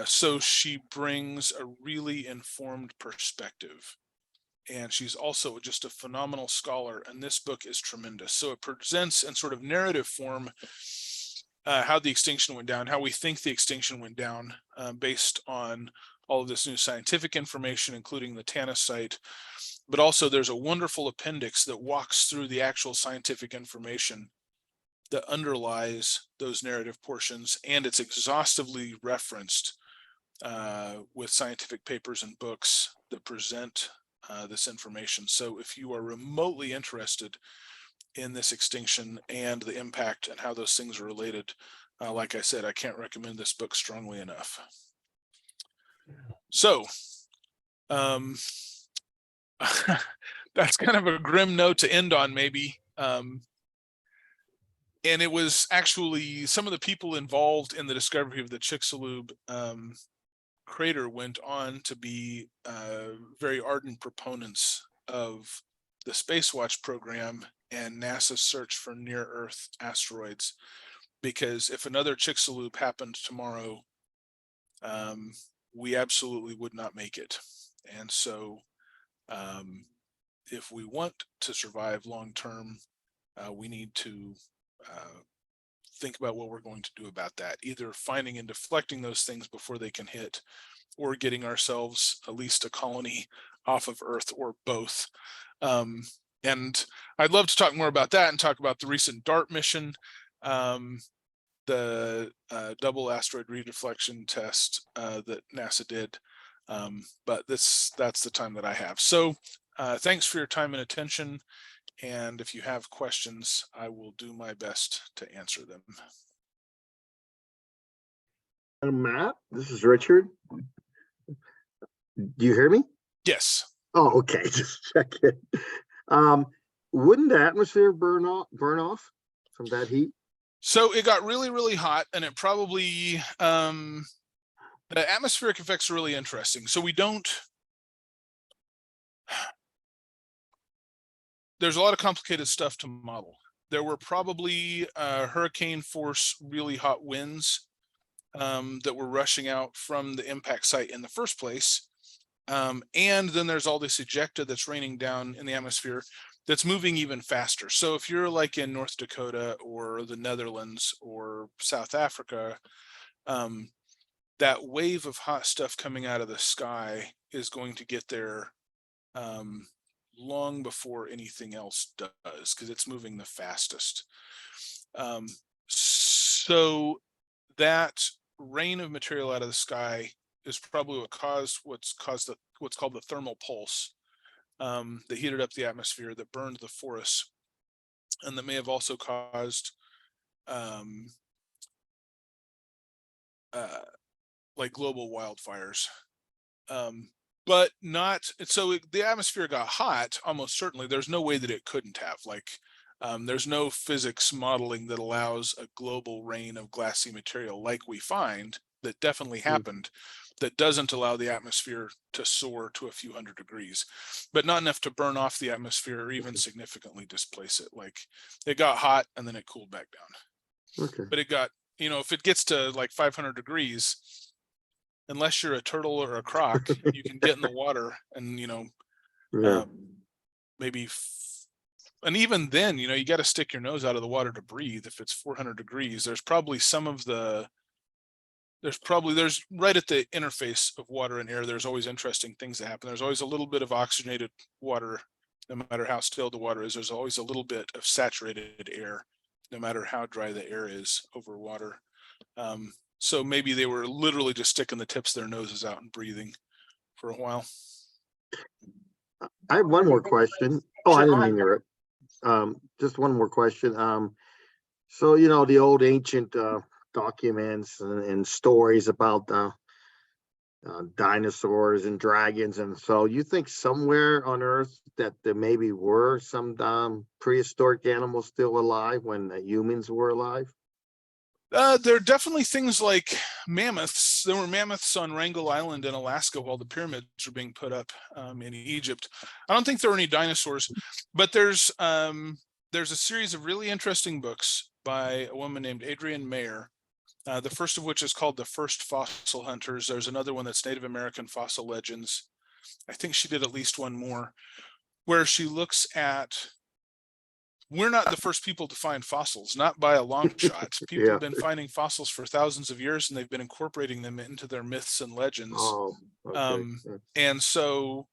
so she brings a really informed perspective. and she's also just a phenomenal scholar. And this book is tremendous. So it presents in sort of narrative form how the extinction went down, how we think the extinction went down, based on all of this new scientific information, including the Tanis site. But also there's a wonderful appendix that walks through the actual scientific information that underlies those narrative portions, and it's exhaustively referenced with scientific papers and books that present this information. So if you are remotely interested in this extinction and the impact and how those things are related, like I said, I can't recommend this book strongly enough. So that's kind of a grim note to end on, maybe. And it was actually some of the people involved in the discovery of the Chicxulub crater went on to be very ardent proponents of the Space Watch program and NASA's search for near-Earth asteroids. Because if another Chicxulub happened tomorrow, we absolutely would not make it. And so if we want to survive long-term, we need to think about what we're going to do about that, either finding and deflecting those things before they can hit, or getting ourselves at least a colony off of Earth, or both. And I'd love to talk more about that and talk about the recent DART mission, the double asteroid redeflection test that NASA did. But that's the time that I have. So thanks for your time and attention. And if you have questions, I will do my best to answer them. Matt, this is Richard. Do you hear me? Yes. Oh, okay. Just check it. Wouldn't the atmosphere burn off from that heat? So it got really, really hot, and it probably the atmospheric effects are really interesting. So there's a lot of complicated stuff to model. There were probably hurricane force, really hot winds that were rushing out from the impact site in the first place. And then there's all this ejecta that's raining down in the atmosphere that's moving even faster. So if you're like in North Dakota or the Netherlands or South Africa, that wave of hot stuff coming out of the sky is going to get there long before anything else does, because it's moving the fastest. So that rain of material out of the sky is probably what's caused what's called the thermal pulse, that heated up the atmosphere, that burned the forests, and that may have also caused like global wildfires. But not so the atmosphere got hot, almost certainly. There's no way that it couldn't have. Like there's no physics modeling that allows a global rain of glassy material like we find that definitely happened, that doesn't allow the atmosphere to soar to a few hundred degrees, but not enough to burn off the atmosphere or even significantly displace it. Like it got hot and then it cooled back down. Okay. But it got, if it gets to like 500 degrees, unless you're a turtle or a croc, you can get in the water and, Yeah. maybe, and even then, you got to stick your nose out of the water to breathe. If it's 400 degrees, there's probably there's right at the interface of water and air, there's always interesting things that happen. There's always a little bit of oxygenated water, no matter how still the water is. There's always a little bit of saturated air, no matter how dry the air is over water. So maybe they were literally just sticking the tips of their noses out and breathing for a while. I have one more question. Oh, I didn't mean to interrupt. Just one more question. So the old ancient documents and stories about dinosaurs and dragons, and so you think somewhere on Earth that there maybe were some prehistoric animals still alive when humans were alive? There are definitely things like mammoths. There were mammoths on Wrangel Island in Alaska while the pyramids were being put up in Egypt. I don't think there were any dinosaurs, but there's a series of really interesting books by a woman named Adrienne Mayer. The first of which is called The First Fossil Hunters. There's another one that's Native American Fossil Legends. I think she did at least one more, where she looks at, we're not the first people to find fossils, not by a long shot. People Yeah. have been finding fossils for thousands of years, and they've been incorporating them into their myths and legends. Oh, okay. Yeah. And so,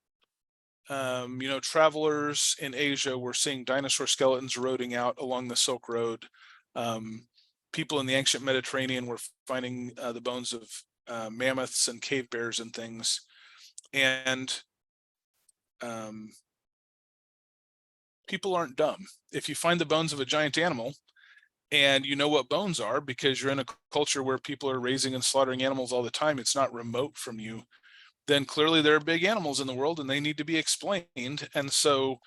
travelers in Asia were seeing dinosaur skeletons eroding out along the Silk Road. People in the ancient Mediterranean were finding the bones of mammoths and cave bears and things. And people aren't dumb. If you find the bones of a giant animal, and you know what bones are because you're in a culture where people are raising and slaughtering animals all the time, it's not remote from you, then clearly there are big animals in the world and they need to be explained. And so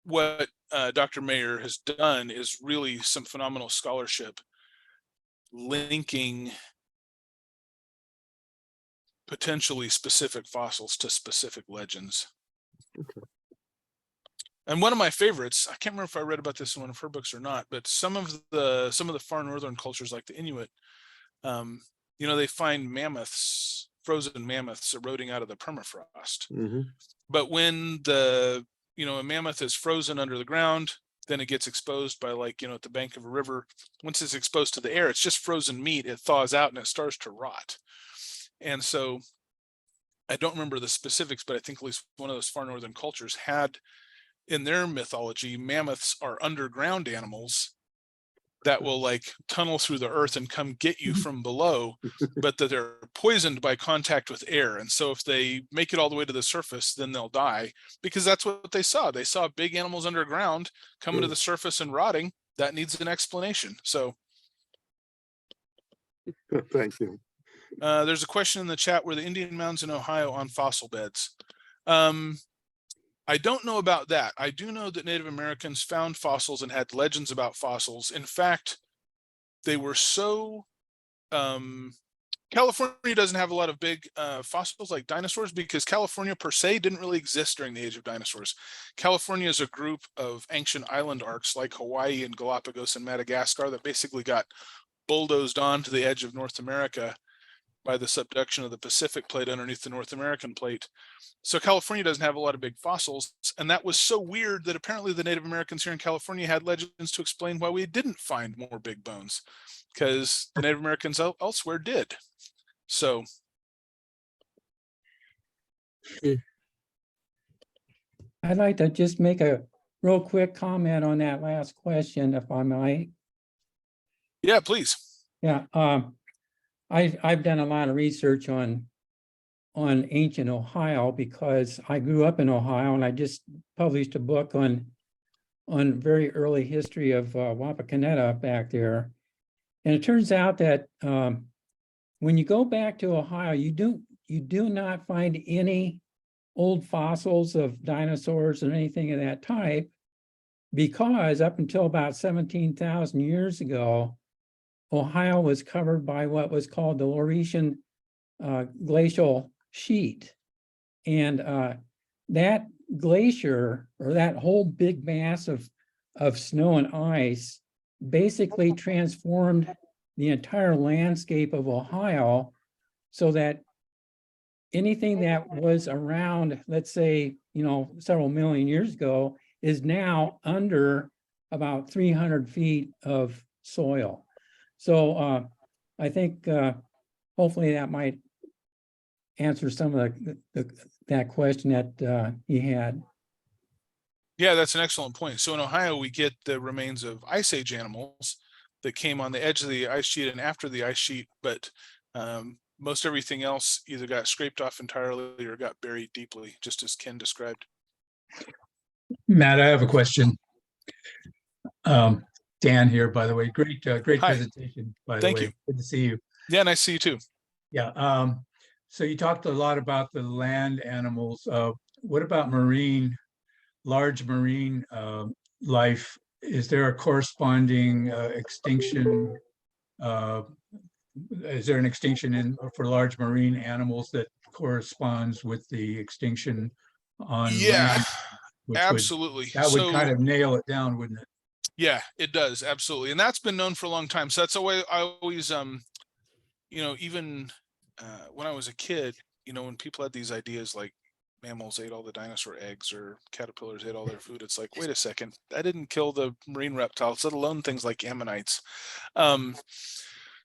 what Dr. Mayer has done is really some phenomenal scholarship linking potentially specific fossils to specific legends. Okay. And one of my favorites, I can't remember if I read about this in one of her books or not, but some of the far northern cultures like the Inuit, they find mammoths, frozen mammoths eroding out of the permafrost. Mm-hmm. But when a mammoth is frozen under the ground, then it gets exposed by at the bank of a river. Once it's exposed to the air, it's just frozen meat. It thaws out and it starts to rot. And so I don't remember the specifics, but I think at least one of those far northern cultures had in their mythology, mammoths are underground animals that will tunnel through the earth and come get you from below, but that they're poisoned by contact with air. And so if they make it all the way to the surface, then they'll die, because that's what they saw. They saw big animals underground coming to the surface and rotting. That needs an explanation. So Thank you. there's a question in the chat: were the Indian mounds in Ohio on fossil beds? I don't know about that. I do know that Native Americans found fossils and had legends about fossils. In fact, they were so California doesn't have a lot of big fossils like dinosaurs, because California per se didn't really exist during the age of dinosaurs. California is a group of ancient island arcs like Hawaii and Galapagos and Madagascar that basically got bulldozed onto the edge of North America by the subduction of the Pacific plate underneath the North American plate. So California doesn't have a lot of big fossils. And that was so weird that apparently the Native Americans here in California had legends to explain why we didn't find more big bones, because the Native Americans elsewhere did. So. I'd like to just make a real quick comment on that last question, if I might. Yeah, please. Yeah, I've done a lot of research on ancient Ohio, because I grew up in Ohio, and I just published a book on very early history of Wapakoneta back there. And it turns out that when you go back to Ohio, you do not find any old fossils of dinosaurs or anything of that type, because up until about 17,000 years ago, Ohio was covered by what was called the Laurentian glacial sheet. And that glacier, or that whole big mass of snow and ice, basically transformed the entire landscape of Ohio, so that anything that was around, let's say, several million years ago, is now under about 300 feet of soil. So I think hopefully that might answer some of that question that he had. Yeah, that's an excellent point. So in Ohio, we get the remains of Ice Age animals that came on the edge of the ice sheet and after the ice sheet, but most everything else either got scraped off entirely or got buried deeply, just as Ken described. Matt, I have a question. Dan here, by the way. Great Hi. presentation, by Thank the way. you. Good to see you. Yeah, nice to see you too. Yeah. So you talked a lot about the land animals. What about large marine life? Is there a corresponding extinction? Is there an extinction for large marine animals that corresponds with the extinction on land? Absolutely. That would kind of nail it down, wouldn't it? Yeah, it does. Absolutely. And that's been known for a long time. So that's a way I always, even when I was a kid, when people had these ideas like mammals ate all the dinosaur eggs or caterpillars ate all their food, it's like, wait a second, that didn't kill the marine reptiles, let alone things like ammonites.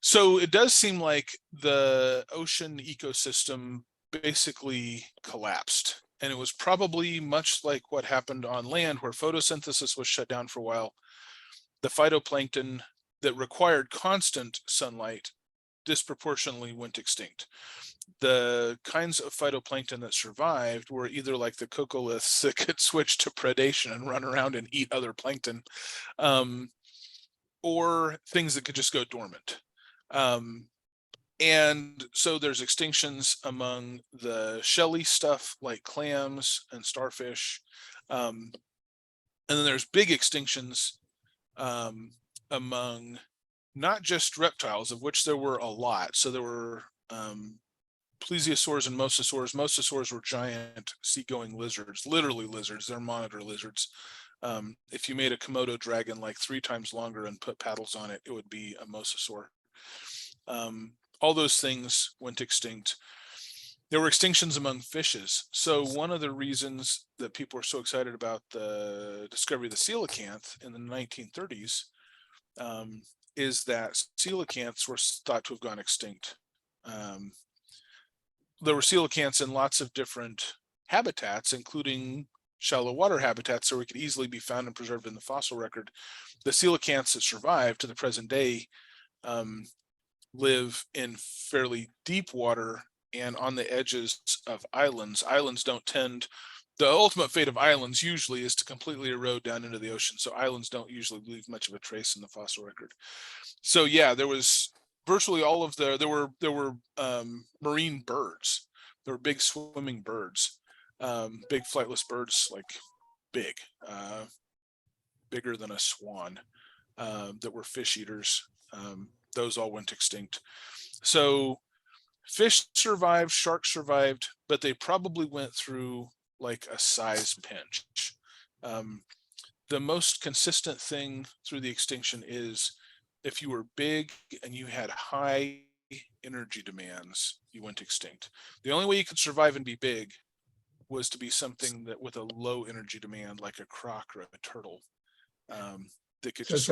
So it does seem like the ocean ecosystem basically collapsed. And it was probably much like what happened on land, where photosynthesis was shut down for a while. The phytoplankton that required constant sunlight disproportionately went extinct. The kinds of phytoplankton that survived were either like the coccoliths that could switch to predation and run around and eat other plankton, or things that could just go dormant. And so there's extinctions among the shelly stuff like clams and starfish. And then there's big extinctions among not just reptiles, of which there were a lot. So there were plesiosaurs and mosasaurs. Mosasaurs were giant seagoing lizards, literally lizards. They're monitor lizards. If you made a Komodo dragon like 3 times longer and put paddles on it, it would be a mosasaur. All those things went extinct. There were extinctions among fishes. So one of the reasons that people were so excited about the discovery of the coelacanth in the 1930s is that coelacanths were thought to have gone extinct. There were coelacanths in lots of different habitats, including shallow water habitats, so it could easily be found and preserved in the fossil record. The coelacanths that survived to the present day live in fairly deep water and on the edges of islands. Islands don't tend, the ultimate fate of islands usually is to completely erode down into the ocean. So islands don't usually leave much of a trace in the fossil record. So yeah, there was virtually all of there were marine birds. There were big swimming birds, big flightless birds, like big, bigger than a swan, that were fish eaters. Those all went extinct. So fish survived, sharks survived, but they probably went through like a size pinch. The most consistent thing through the extinction is if you were big and you had high energy demands, you went extinct. The only way you could survive and be big was to be something that with a low energy demand, like a croc or a turtle. That could So just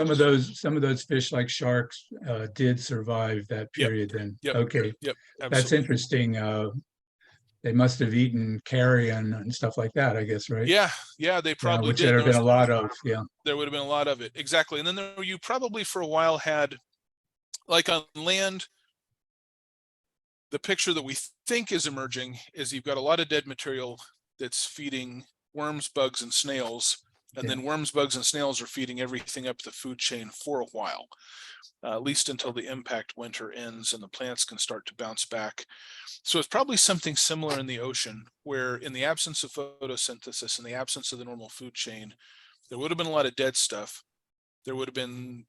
some of those fish like sharks did survive that period then. Yep. Okay, Yep. that's Absolutely. interesting. They must have eaten carrion and stuff like that, I guess, right? Yeah, they Yeah, probably which did. there have been a lot of, yeah. There would have been a lot of it. Exactly. And then you probably for a while had, like on land, the picture that we think is emerging is you've got a lot of dead material that's feeding worms, bugs, and snails. And then worms, bugs, and snails are feeding everything up the food chain for a while, at least until the impact winter ends and the plants can start to bounce back. So it's probably something similar in the ocean, where in the absence of photosynthesis, in the absence of the normal food chain, there would have been a lot of dead stuff. There would have been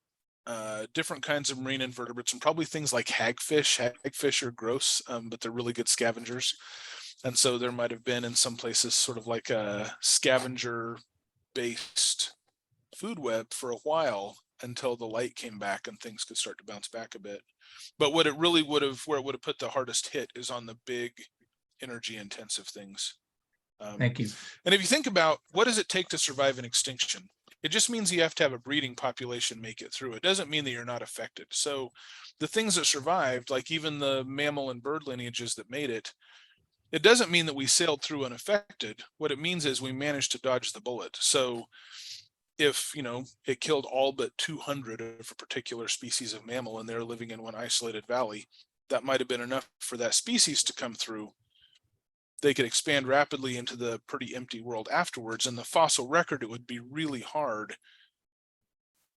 different kinds of marine invertebrates, and probably things like hagfish. Hagfish are gross, but they're really good scavengers. And so there might have been in some places sort of like a scavenger based food web for a while until the light came back and things could start to bounce back a bit. But what it really would have, where it would have put the hardest hit is on the big energy intensive things. Thank you. And if you think about what does it take to survive an extinction, it just means you have to have a breeding population make it through. It doesn't mean that you're not affected. So the things that survived, like even the mammal and bird lineages that made it, it doesn't mean that we sailed through unaffected. What it means is we managed to dodge the bullet. So if, it killed all but 200 of a particular species of mammal and they're living in one isolated valley, that might have been enough for that species to come through. They could expand rapidly into the pretty empty world afterwards. In the fossil record, it would be really hard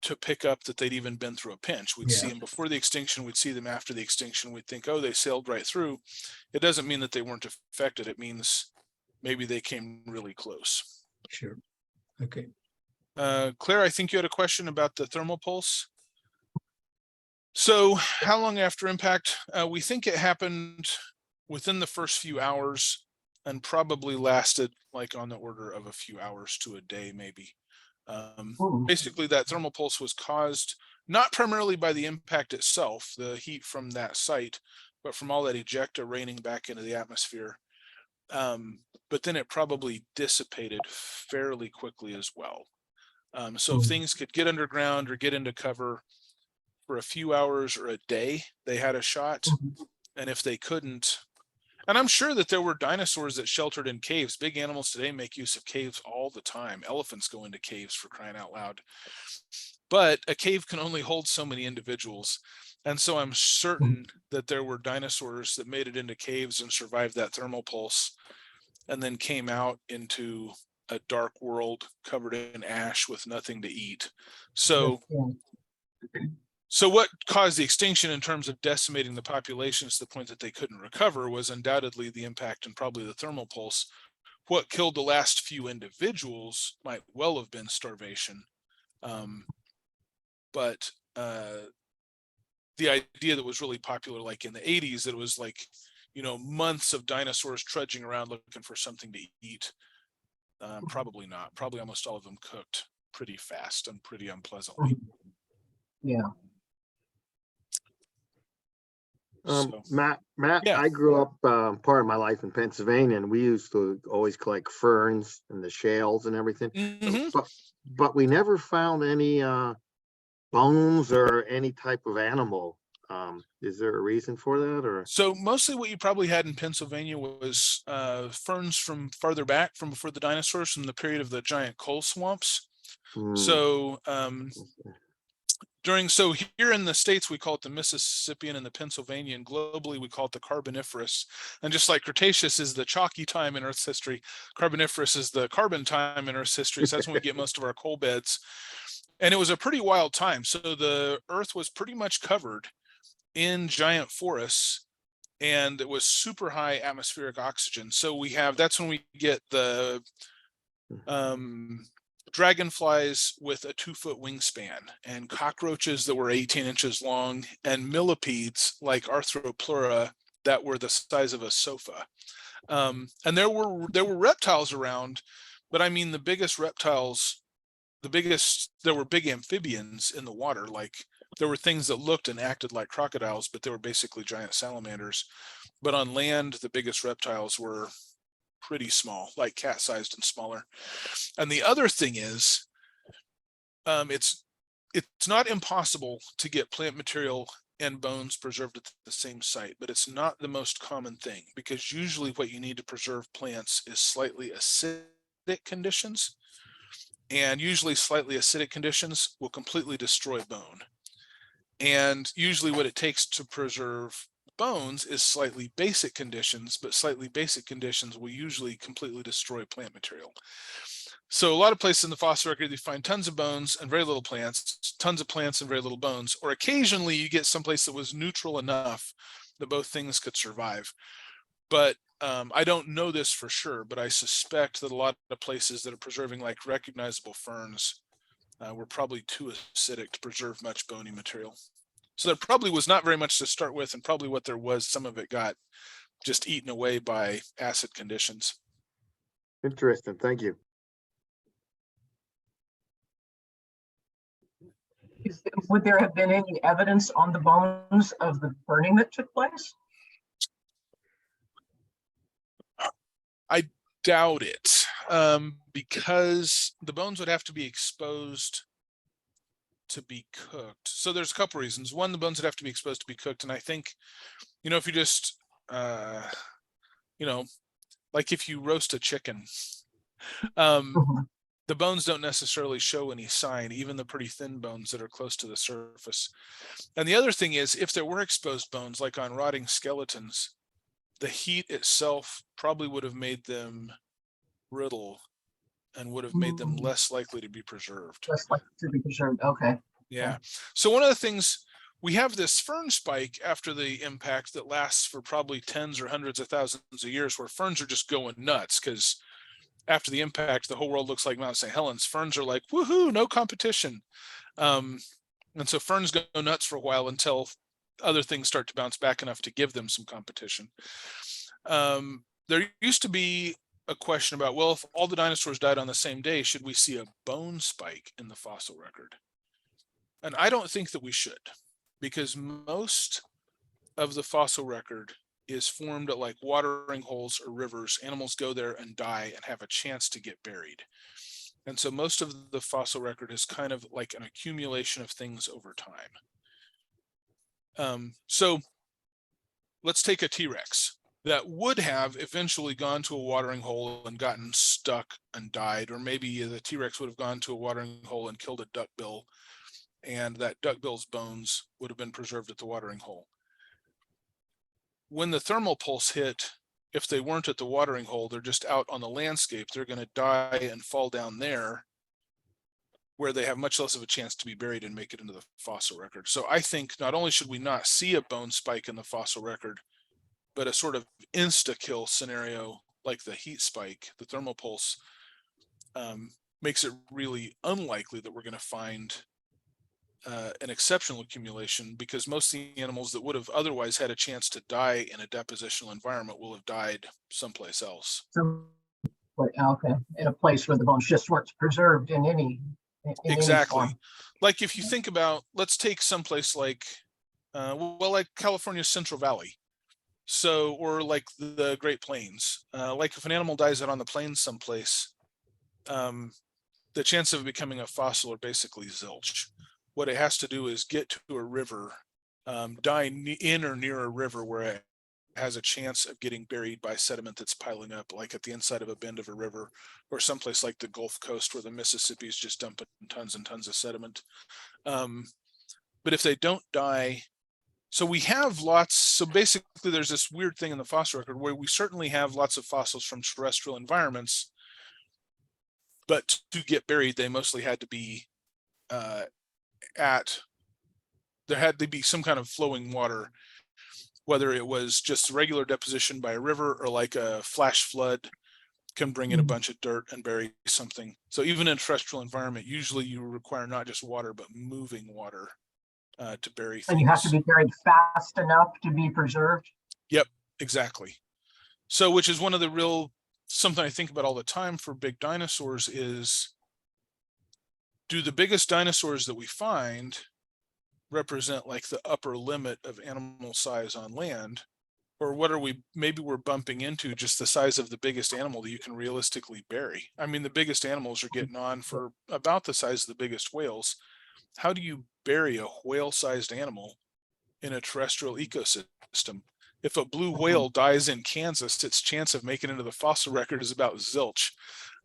to pick up that they'd even been through a pinch. We'd see them before the extinction, we'd see them after the extinction, we'd think, oh, they sailed right through. It doesn't mean that they weren't affected. It means maybe they came really close. Sure. Okay. Claire, I think you had a question about the thermal pulse. So how long after impact? We think it happened within the first few hours and probably lasted like on the order of a few hours to a day, maybe. Basically, that thermal pulse was caused not primarily by the impact itself, the heat from that site, but from all that ejecta raining back into the atmosphere. But then it probably dissipated fairly quickly as well. So if things could get underground or get into cover for a few hours or a day, they had a shot. And if they couldn't, and I'm sure that there were dinosaurs that sheltered in caves. Big animals today make use of caves all the time. Elephants go into caves, for crying out loud. But a cave can only hold so many individuals. And so I'm certain that there were dinosaurs that made it into caves and survived that thermal pulse, and then came out into a dark world covered in ash with nothing to eat. So what caused the extinction in terms of decimating the populations to the point that they couldn't recover was undoubtedly the impact and probably the thermal pulse. What killed the last few individuals might well have been starvation. But the idea that was really popular, like in the 80s, that it was like, months of dinosaurs trudging around looking for something to eat. Probably not. Probably almost all of them cooked pretty fast and pretty unpleasantly. Yeah. Matt, Yeah. I grew up part of my life in Pennsylvania, and we used to always collect ferns and the shales and everything. But we never found any bones or any type of animal. Is there a reason for that, or? So mostly what you probably had in Pennsylvania was ferns from farther back, from before the dinosaurs, from the period of the giant coal swamps. So here in the States, we call it the Mississippian and the Pennsylvanian. Globally, we call it the Carboniferous. And just like Cretaceous is the chalky time in Earth's history, Carboniferous is the carbon time in Earth's history. So that's when we get most of our coal beds. And it was a pretty wild time. So the Earth was pretty much covered in giant forests, and it was super high atmospheric oxygen. So that's when we get the dragonflies with a 2-foot wingspan, and cockroaches that were 18 inches long, and millipedes like Arthropleura that were the size of a sofa. And there were reptiles around, but I mean the biggest reptiles, there were big amphibians in the water. Like there were things that looked and acted like crocodiles, but they were basically giant salamanders. But on land, the biggest reptiles were pretty small, like cat-sized and smaller. And the other thing is, it's not impossible to get plant material and bones preserved at the same site, but it's not the most common thing, because usually what you need to preserve plants is slightly acidic conditions, and usually slightly acidic conditions will completely destroy bone. And usually what it takes to preserve bones is slightly basic conditions, but slightly basic conditions will usually completely destroy plant material. So a lot of places in the fossil record, you find tons of bones and very little plants, tons of plants and very little bones, or occasionally you get someplace that was neutral enough that both things could survive. But I don't know this for sure, but I suspect that a lot of places that are preserving like recognizable ferns were probably too acidic to preserve much bony material. So there probably was not very much to start with, and probably what there was, some of it got just eaten away by acid conditions. Interesting. Thank you. Would there have been any evidence on the bones of the burning that took place? I doubt it, because the bones would have to be exposed to be cooked. So there's a couple reasons. One, the bones would have to be exposed to be cooked. And I think, if you just, like if you roast a chicken, the bones don't necessarily show any sign, even the pretty thin bones that are close to the surface. And the other thing is, if there were exposed bones, like on rotting skeletons, the heat itself probably would have made them brittle and would have made them less likely to be preserved. Less likely to be preserved. Okay. Yeah. So one of the things, we have this fern spike after the impact that lasts for probably tens or hundreds of thousands of years, where ferns are just going nuts, because after the impact, the whole world looks like Mount St. Helens. Ferns are like, woohoo, no competition. And so ferns go nuts for a while until other things start to bounce back enough to give them some competition. There used to be a question about, well, if all the dinosaurs died on the same day, should we see a bone spike in the fossil record? And I don't think that we should, because most of the fossil record is formed at like watering holes or rivers. Animals go there and die and have a chance to get buried. And so most of the fossil record is kind of like an accumulation of things over time. So let's take a T-Rex that would have eventually gone to a watering hole and gotten stuck and died, or maybe the T-Rex would have gone to a watering hole and killed a duckbill, and that duckbill's bones would have been preserved at the watering hole. When the thermal pulse hit, if they weren't at the watering hole, they're just out on the landscape, they're going to die and fall down there, where they have much less of a chance to be buried and make it into the fossil record. So I think not only should we not see a bone spike in the fossil record, but a sort of insta-kill scenario like the heat spike, the thermal pulse, makes it really unlikely that we're going to find an exceptional accumulation, because most of the animals that would have otherwise had a chance to die in a depositional environment will have died someplace else. So, okay, in a place where the bones just weren't preserved in any Exactly. form. Like if you think about, let's take someplace like, like California's Central Valley. So, or like the Great Plains. Like if an animal dies out on the plains someplace, the chance of it becoming a fossil are basically zilch. What it has to do is get to a river, die in or near a river where it has a chance of getting buried by sediment that's piling up, like at the inside of a bend of a river, or someplace like the Gulf Coast where the Mississippi is just dumping tons and tons of sediment. But if they don't die, so we have lots, so basically there's this weird thing in the fossil record where we certainly have lots of fossils from terrestrial environments, but to get buried, they mostly had to be there had to be some kind of flowing water, whether it was just regular deposition by a river or like a flash flood can bring in a bunch of dirt and bury something. So even in a terrestrial environment, usually you require not just water, but moving water to bury things. And you have to be buried fast enough to be preserved. Yep, exactly. So, which is one of the real, something I think about all the time for big dinosaurs is, do the biggest dinosaurs that we find represent like the upper limit of animal size on land? Or what are we, maybe we're bumping into just the size of the biggest animal that you can realistically bury? I mean, the biggest animals are getting on for about the size of the biggest whales. How do you bury a whale-sized animal in a terrestrial ecosystem? If a blue whale dies in Kansas, its chance of making it into the fossil record is about zilch.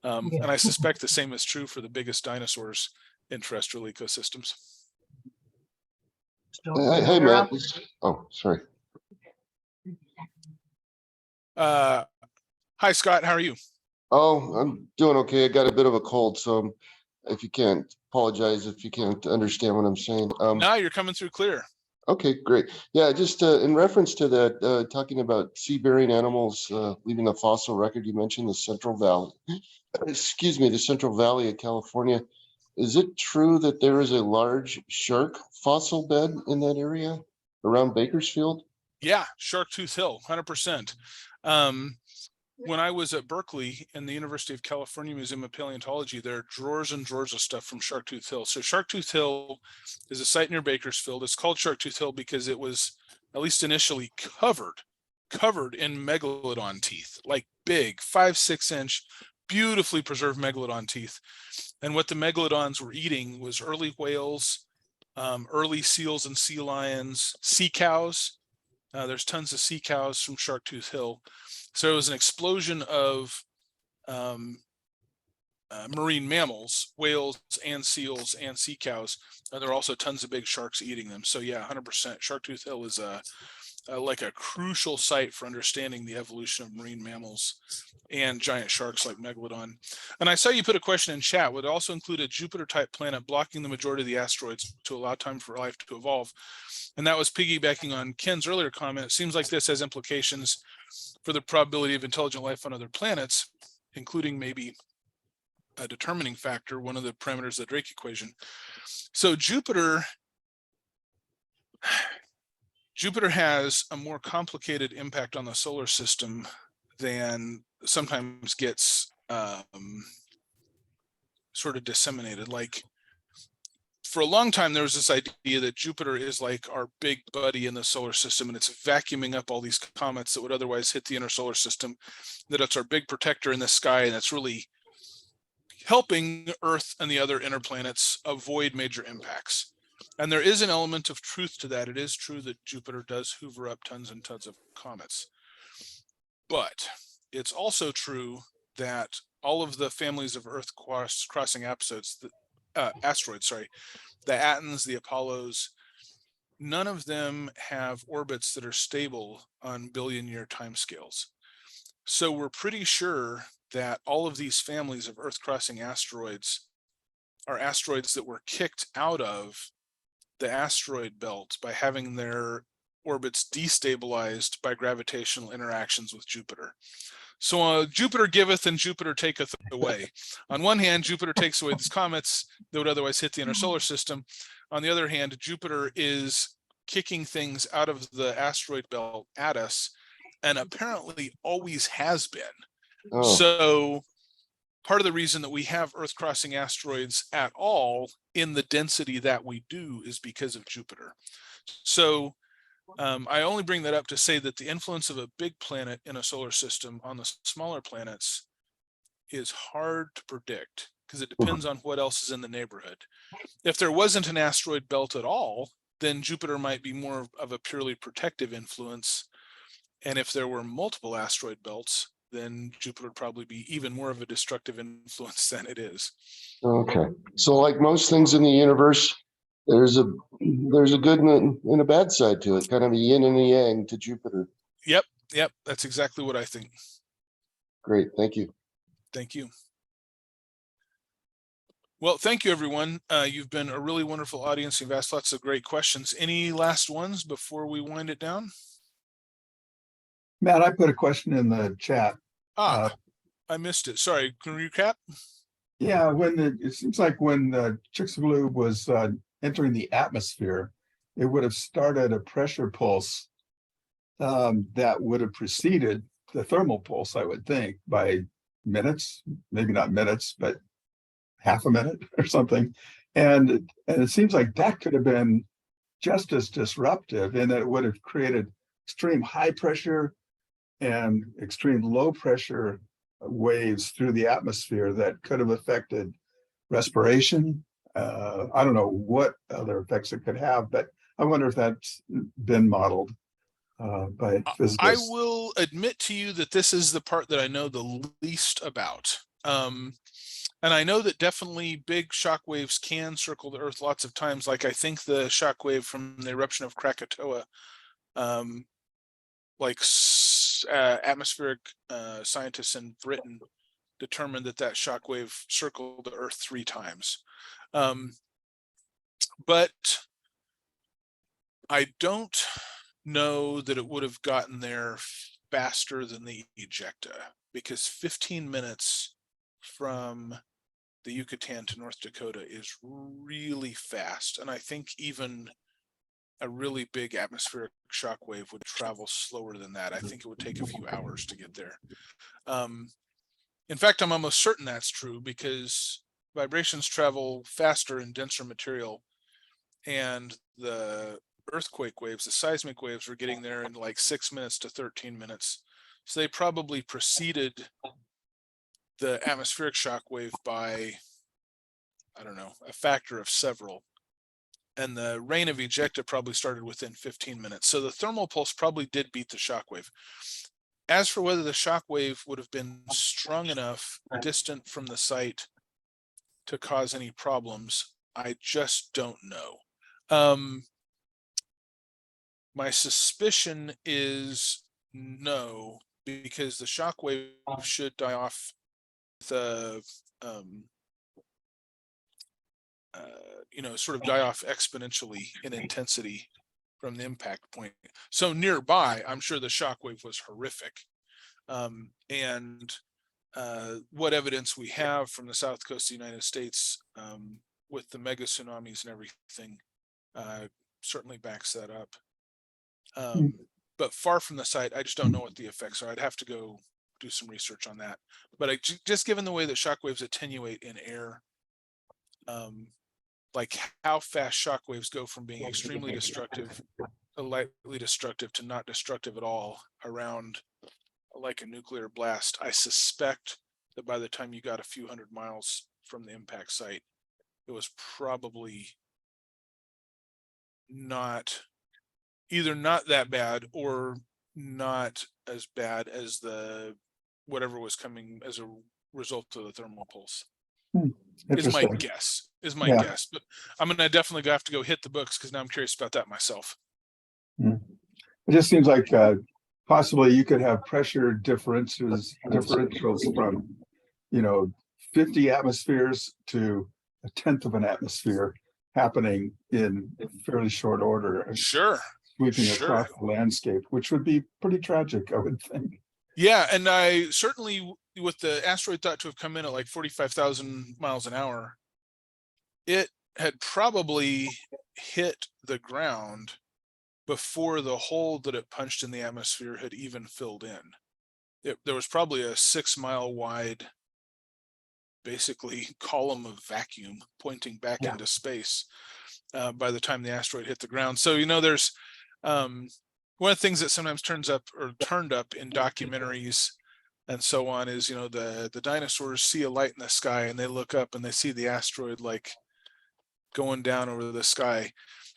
And I suspect the same is true for the biggest dinosaurs in terrestrial ecosystems. Hey, Matt. Oh, sorry. Hi, Scott. How are you? Oh, I'm doing okay. I got a bit of a cold, so if you can't, apologize if you can't understand what I'm saying. Now you're coming through clear. Okay, great. Yeah, just in reference to that, talking about sea-bearing animals leaving the fossil record, you mentioned the Central Valley. Excuse me, the Central Valley of California. Is it true that there is a large shark fossil bed in that area around Bakersfield? Yeah, Sharktooth Hill, 100%. When I was at Berkeley in the University of California Museum of Paleontology, there are drawers and drawers of stuff from Sharktooth Hill. So Sharktooth Hill is a site near Bakersfield. It's called Sharktooth Hill because it was, at least initially, covered in megalodon teeth, like big 5-6 inch, beautifully preserved megalodon teeth. And what the megalodons were eating was early whales, early seals and sea lions, sea cows. There's tons of sea cows from Sharktooth Hill. So it was an explosion of marine mammals, whales and seals and sea cows. There are also tons of big sharks eating them. So yeah, 100%. Sharktooth Hill is like a crucial site for understanding the evolution of marine mammals and giant sharks like megalodon. And I saw you put a question in chat. Would it also include a Jupiter-type planet blocking the majority of the asteroids to allow time for life to evolve? And that was piggybacking on Ken's earlier comment. It seems like this has implications for the probability of intelligent life on other planets, including maybe a determining factor, one of the parameters of the Drake equation. So Jupiter has a more complicated impact on the solar system than sometimes gets sort of disseminated. Like for a long time, there was this idea that Jupiter is like our big buddy in the solar system, and it's vacuuming up all these comets that would otherwise hit the inner solar system, that it's our big protector in the sky, and that's really helping Earth and the other inner planets avoid major impacts. And there is an element of truth to that. It is true that Jupiter does hoover up tons and tons of comets. But it's also true that all of the families of Earth crossing asteroids, the Atens, the Apollos, none of them have orbits that are stable on billion-year timescales. So we're pretty sure that all of these families of Earth-crossing asteroids are asteroids that were kicked out of the asteroid belt by having their orbits destabilized by gravitational interactions with Jupiter. So Jupiter giveth and Jupiter taketh away. On one hand, Jupiter takes away these comets that would otherwise hit the inner solar system. On the other hand, Jupiter is kicking things out of the asteroid belt at us, and apparently always has been. Oh, So part of the reason that we have Earth-crossing asteroids at all in the density that we do is because of Jupiter. So I only bring that up to say that the influence of a big planet in a solar system on the smaller planets is hard to predict because it depends on what else is in the neighborhood. If there wasn't an asteroid belt at all, then Jupiter might be more of a purely protective influence. And if there were multiple asteroid belts, then Jupiter would probably be even more of a destructive influence than it is. okay. So like most things in the universe, there's a good and a bad side to it, kind of a yin and a yang to Jupiter. Yep, that's exactly what I think. Great, thank you. Thank you. Well, thank you, everyone. You've been a really wonderful audience. You've asked lots of great questions. Any last ones before we wind it down? Matt, I put a question in the chat. I missed it. Sorry, can you recap? Yeah, it seems like when Chicxulub was entering the atmosphere, it would have started a pressure pulse that would have preceded the thermal pulse, I would think, by minutes, maybe not minutes, but half a minute or something. And it seems like that could have been just as disruptive, and that it would have created extreme high pressure and extreme low pressure waves through the atmosphere that could have affected respiration. I don't know what other effects it could have, but I wonder if that's been modeled by physicists. I will admit to you that this is the part that I know the least about. And I know that definitely big shock waves can circle the Earth lots of times. Like I think the shock wave from the eruption of Krakatoa, atmospheric scientists in Britain determined that shock wave circled the Earth 3 times. But I don't know that it would have gotten there faster than the ejecta, because 15 minutes from the Yucatan to North Dakota is really fast. And I think even a really big atmospheric shock wave would travel slower than that. I think it would take a few hours to get there. In fact, I'm almost certain that's true, because vibrations travel faster in denser material, and the earthquake waves, the seismic waves, were getting there in like 6 minutes to 13 minutes. So they probably preceded the atmospheric shock wave by, I don't know, a factor of several. And the rain of ejecta probably started within 15 minutes. So the thermal pulse probably did beat the shock wave. As for whether the shock wave would have been strong enough distant from the site to cause any problems, I just don't know. My suspicion is no, because the shock wave should die off with sort of die off exponentially in intensity from the impact point. So nearby, I'm sure the shock wave was horrific. What evidence we have from the south coast of the United States with the mega tsunamis and everything certainly backs that up. But far from the site, I just don't know what the effects are. I'd have to go do some research on that. But just given the way that shock waves attenuate in air, like how fast shockwaves go from being extremely destructive to lightly destructive to not destructive at all around like a nuclear blast. I suspect that by the time you got a few hundred miles from the impact site, it was probably not either not that bad or not as bad as the whatever was coming as a result of the thermal pulse. Is my Interesting. guess. Is my Yeah. guess. But I'm gonna definitely have to go hit the books because now I'm curious about that myself. It just seems like possibly you could have pressure differentials from, 50 atmospheres to a tenth of an atmosphere happening in fairly short order, Sure. sweeping Sure. across the landscape, which would be pretty tragic, I would think. Yeah, and I certainly, with the asteroid thought to have come in at like 45,000 miles an hour, it had probably hit the ground before the hole that it punched in the atmosphere had even filled in. There was probably a 6-mile wide, basically column of vacuum pointing back into space by the time the asteroid hit the ground. So, there's one of the things that sometimes turned up in documentaries and so on is, the dinosaurs see a light in the sky and they look up and they see the asteroid like going down over the sky.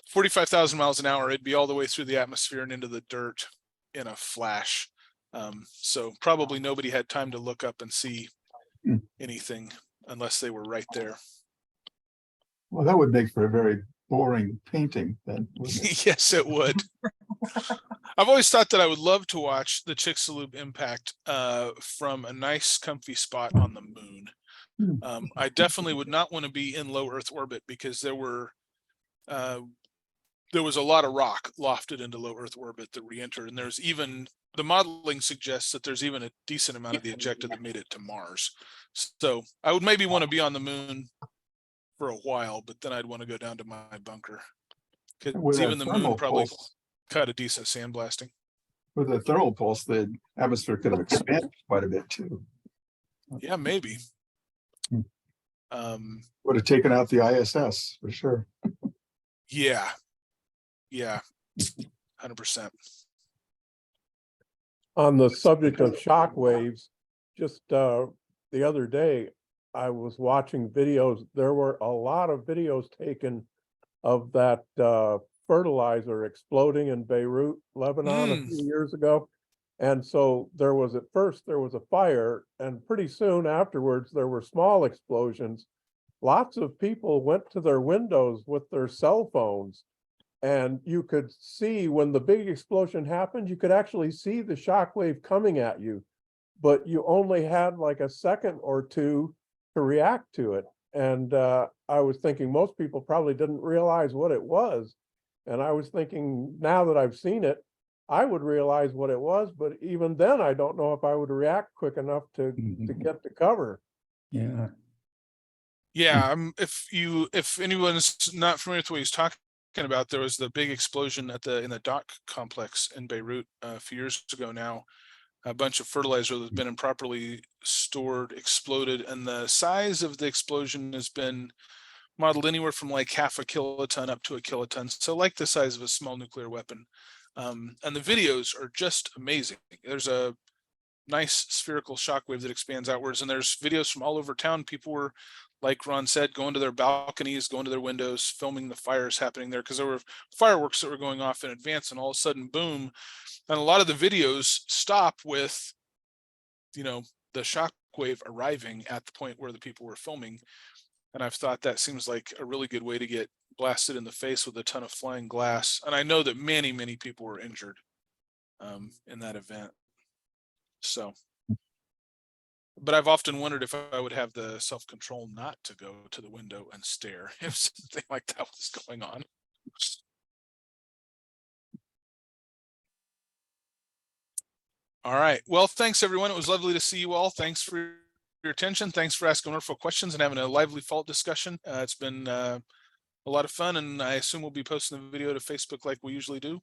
45,000 miles an hour, it'd be all the way through the atmosphere and into the dirt in a flash. So probably nobody had time to look up and see anything unless they were right there. Well, that would make for a very boring painting then, wouldn't it? Yes, it would. I've always thought that I would love to watch the Chicxulub impact from a nice comfy spot on the moon. I definitely would not want to be in low Earth orbit because there was a lot of rock lofted into low Earth orbit that re-entered, and there's even the modeling suggests that there's even a decent amount of the ejecta that made it to Mars. So I would maybe want to be on the moon for a while, but then I'd want to go down to my bunker because With a even the thermal moon probably pulse- cut a decent sandblasting. With a thermal pulse, the atmosphere could have expanded quite a bit too. Yeah, maybe. Would have taken out the ISS for sure. Yeah, 100%. On the subject of shock waves, just the other day, I was watching videos. There were a lot of videos taken of that fertilizer exploding in Beirut, Lebanon, a few years ago. And so at first there was a fire, and pretty soon afterwards there were small explosions. Lots of people went to their windows with their cell phones, and you could see when the big explosion happened, you could actually see the shock wave coming at you, but you only had like a second or two to react to it. And I was thinking most people probably didn't realize what it was. And I was thinking, now that I've seen it, I would realize what it was, but even then I don't know if I would react quick enough to get to cover. Yeah. Yeah, if anyone's not familiar with what he's talking about, there was the big explosion in the dock complex in Beirut a few years ago now. A bunch of fertilizer that's been improperly stored exploded, and the size of the explosion has been modeled anywhere from like half a kiloton up to a kiloton, so like the size of a small nuclear weapon. And the videos are just amazing. There's a nice spherical shockwave that expands outwards, and there's videos from all over town. People were, like Ron said, going to their balconies, going to their windows, filming the fires happening there because there were fireworks that were going off in advance, and all of a sudden, boom. And a lot of the videos stop with, the shockwave arriving at the point where the people were filming. And I've thought that seems like a really good way to get blasted in the face with a ton of flying glass. And I know that many, many people were injured in that event. So, but I've often wondered if I would have the self-control not to go to the window and stare if something like that was going on. All right. Well, thanks everyone. It was lovely to see you all. Thanks for your attention. Thanks for asking wonderful questions and having a lively fault discussion. It's been a lot of fun, and I assume we'll be posting the video to Facebook like we usually do.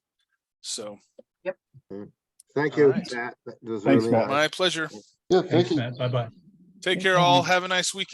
So. Yep. Thank you, Right. Matt. That was Thanks, really Matt. nice. My pleasure. Yeah, thank Thanks, you. Matt. Bye-bye. Take care all. Have a nice weekend.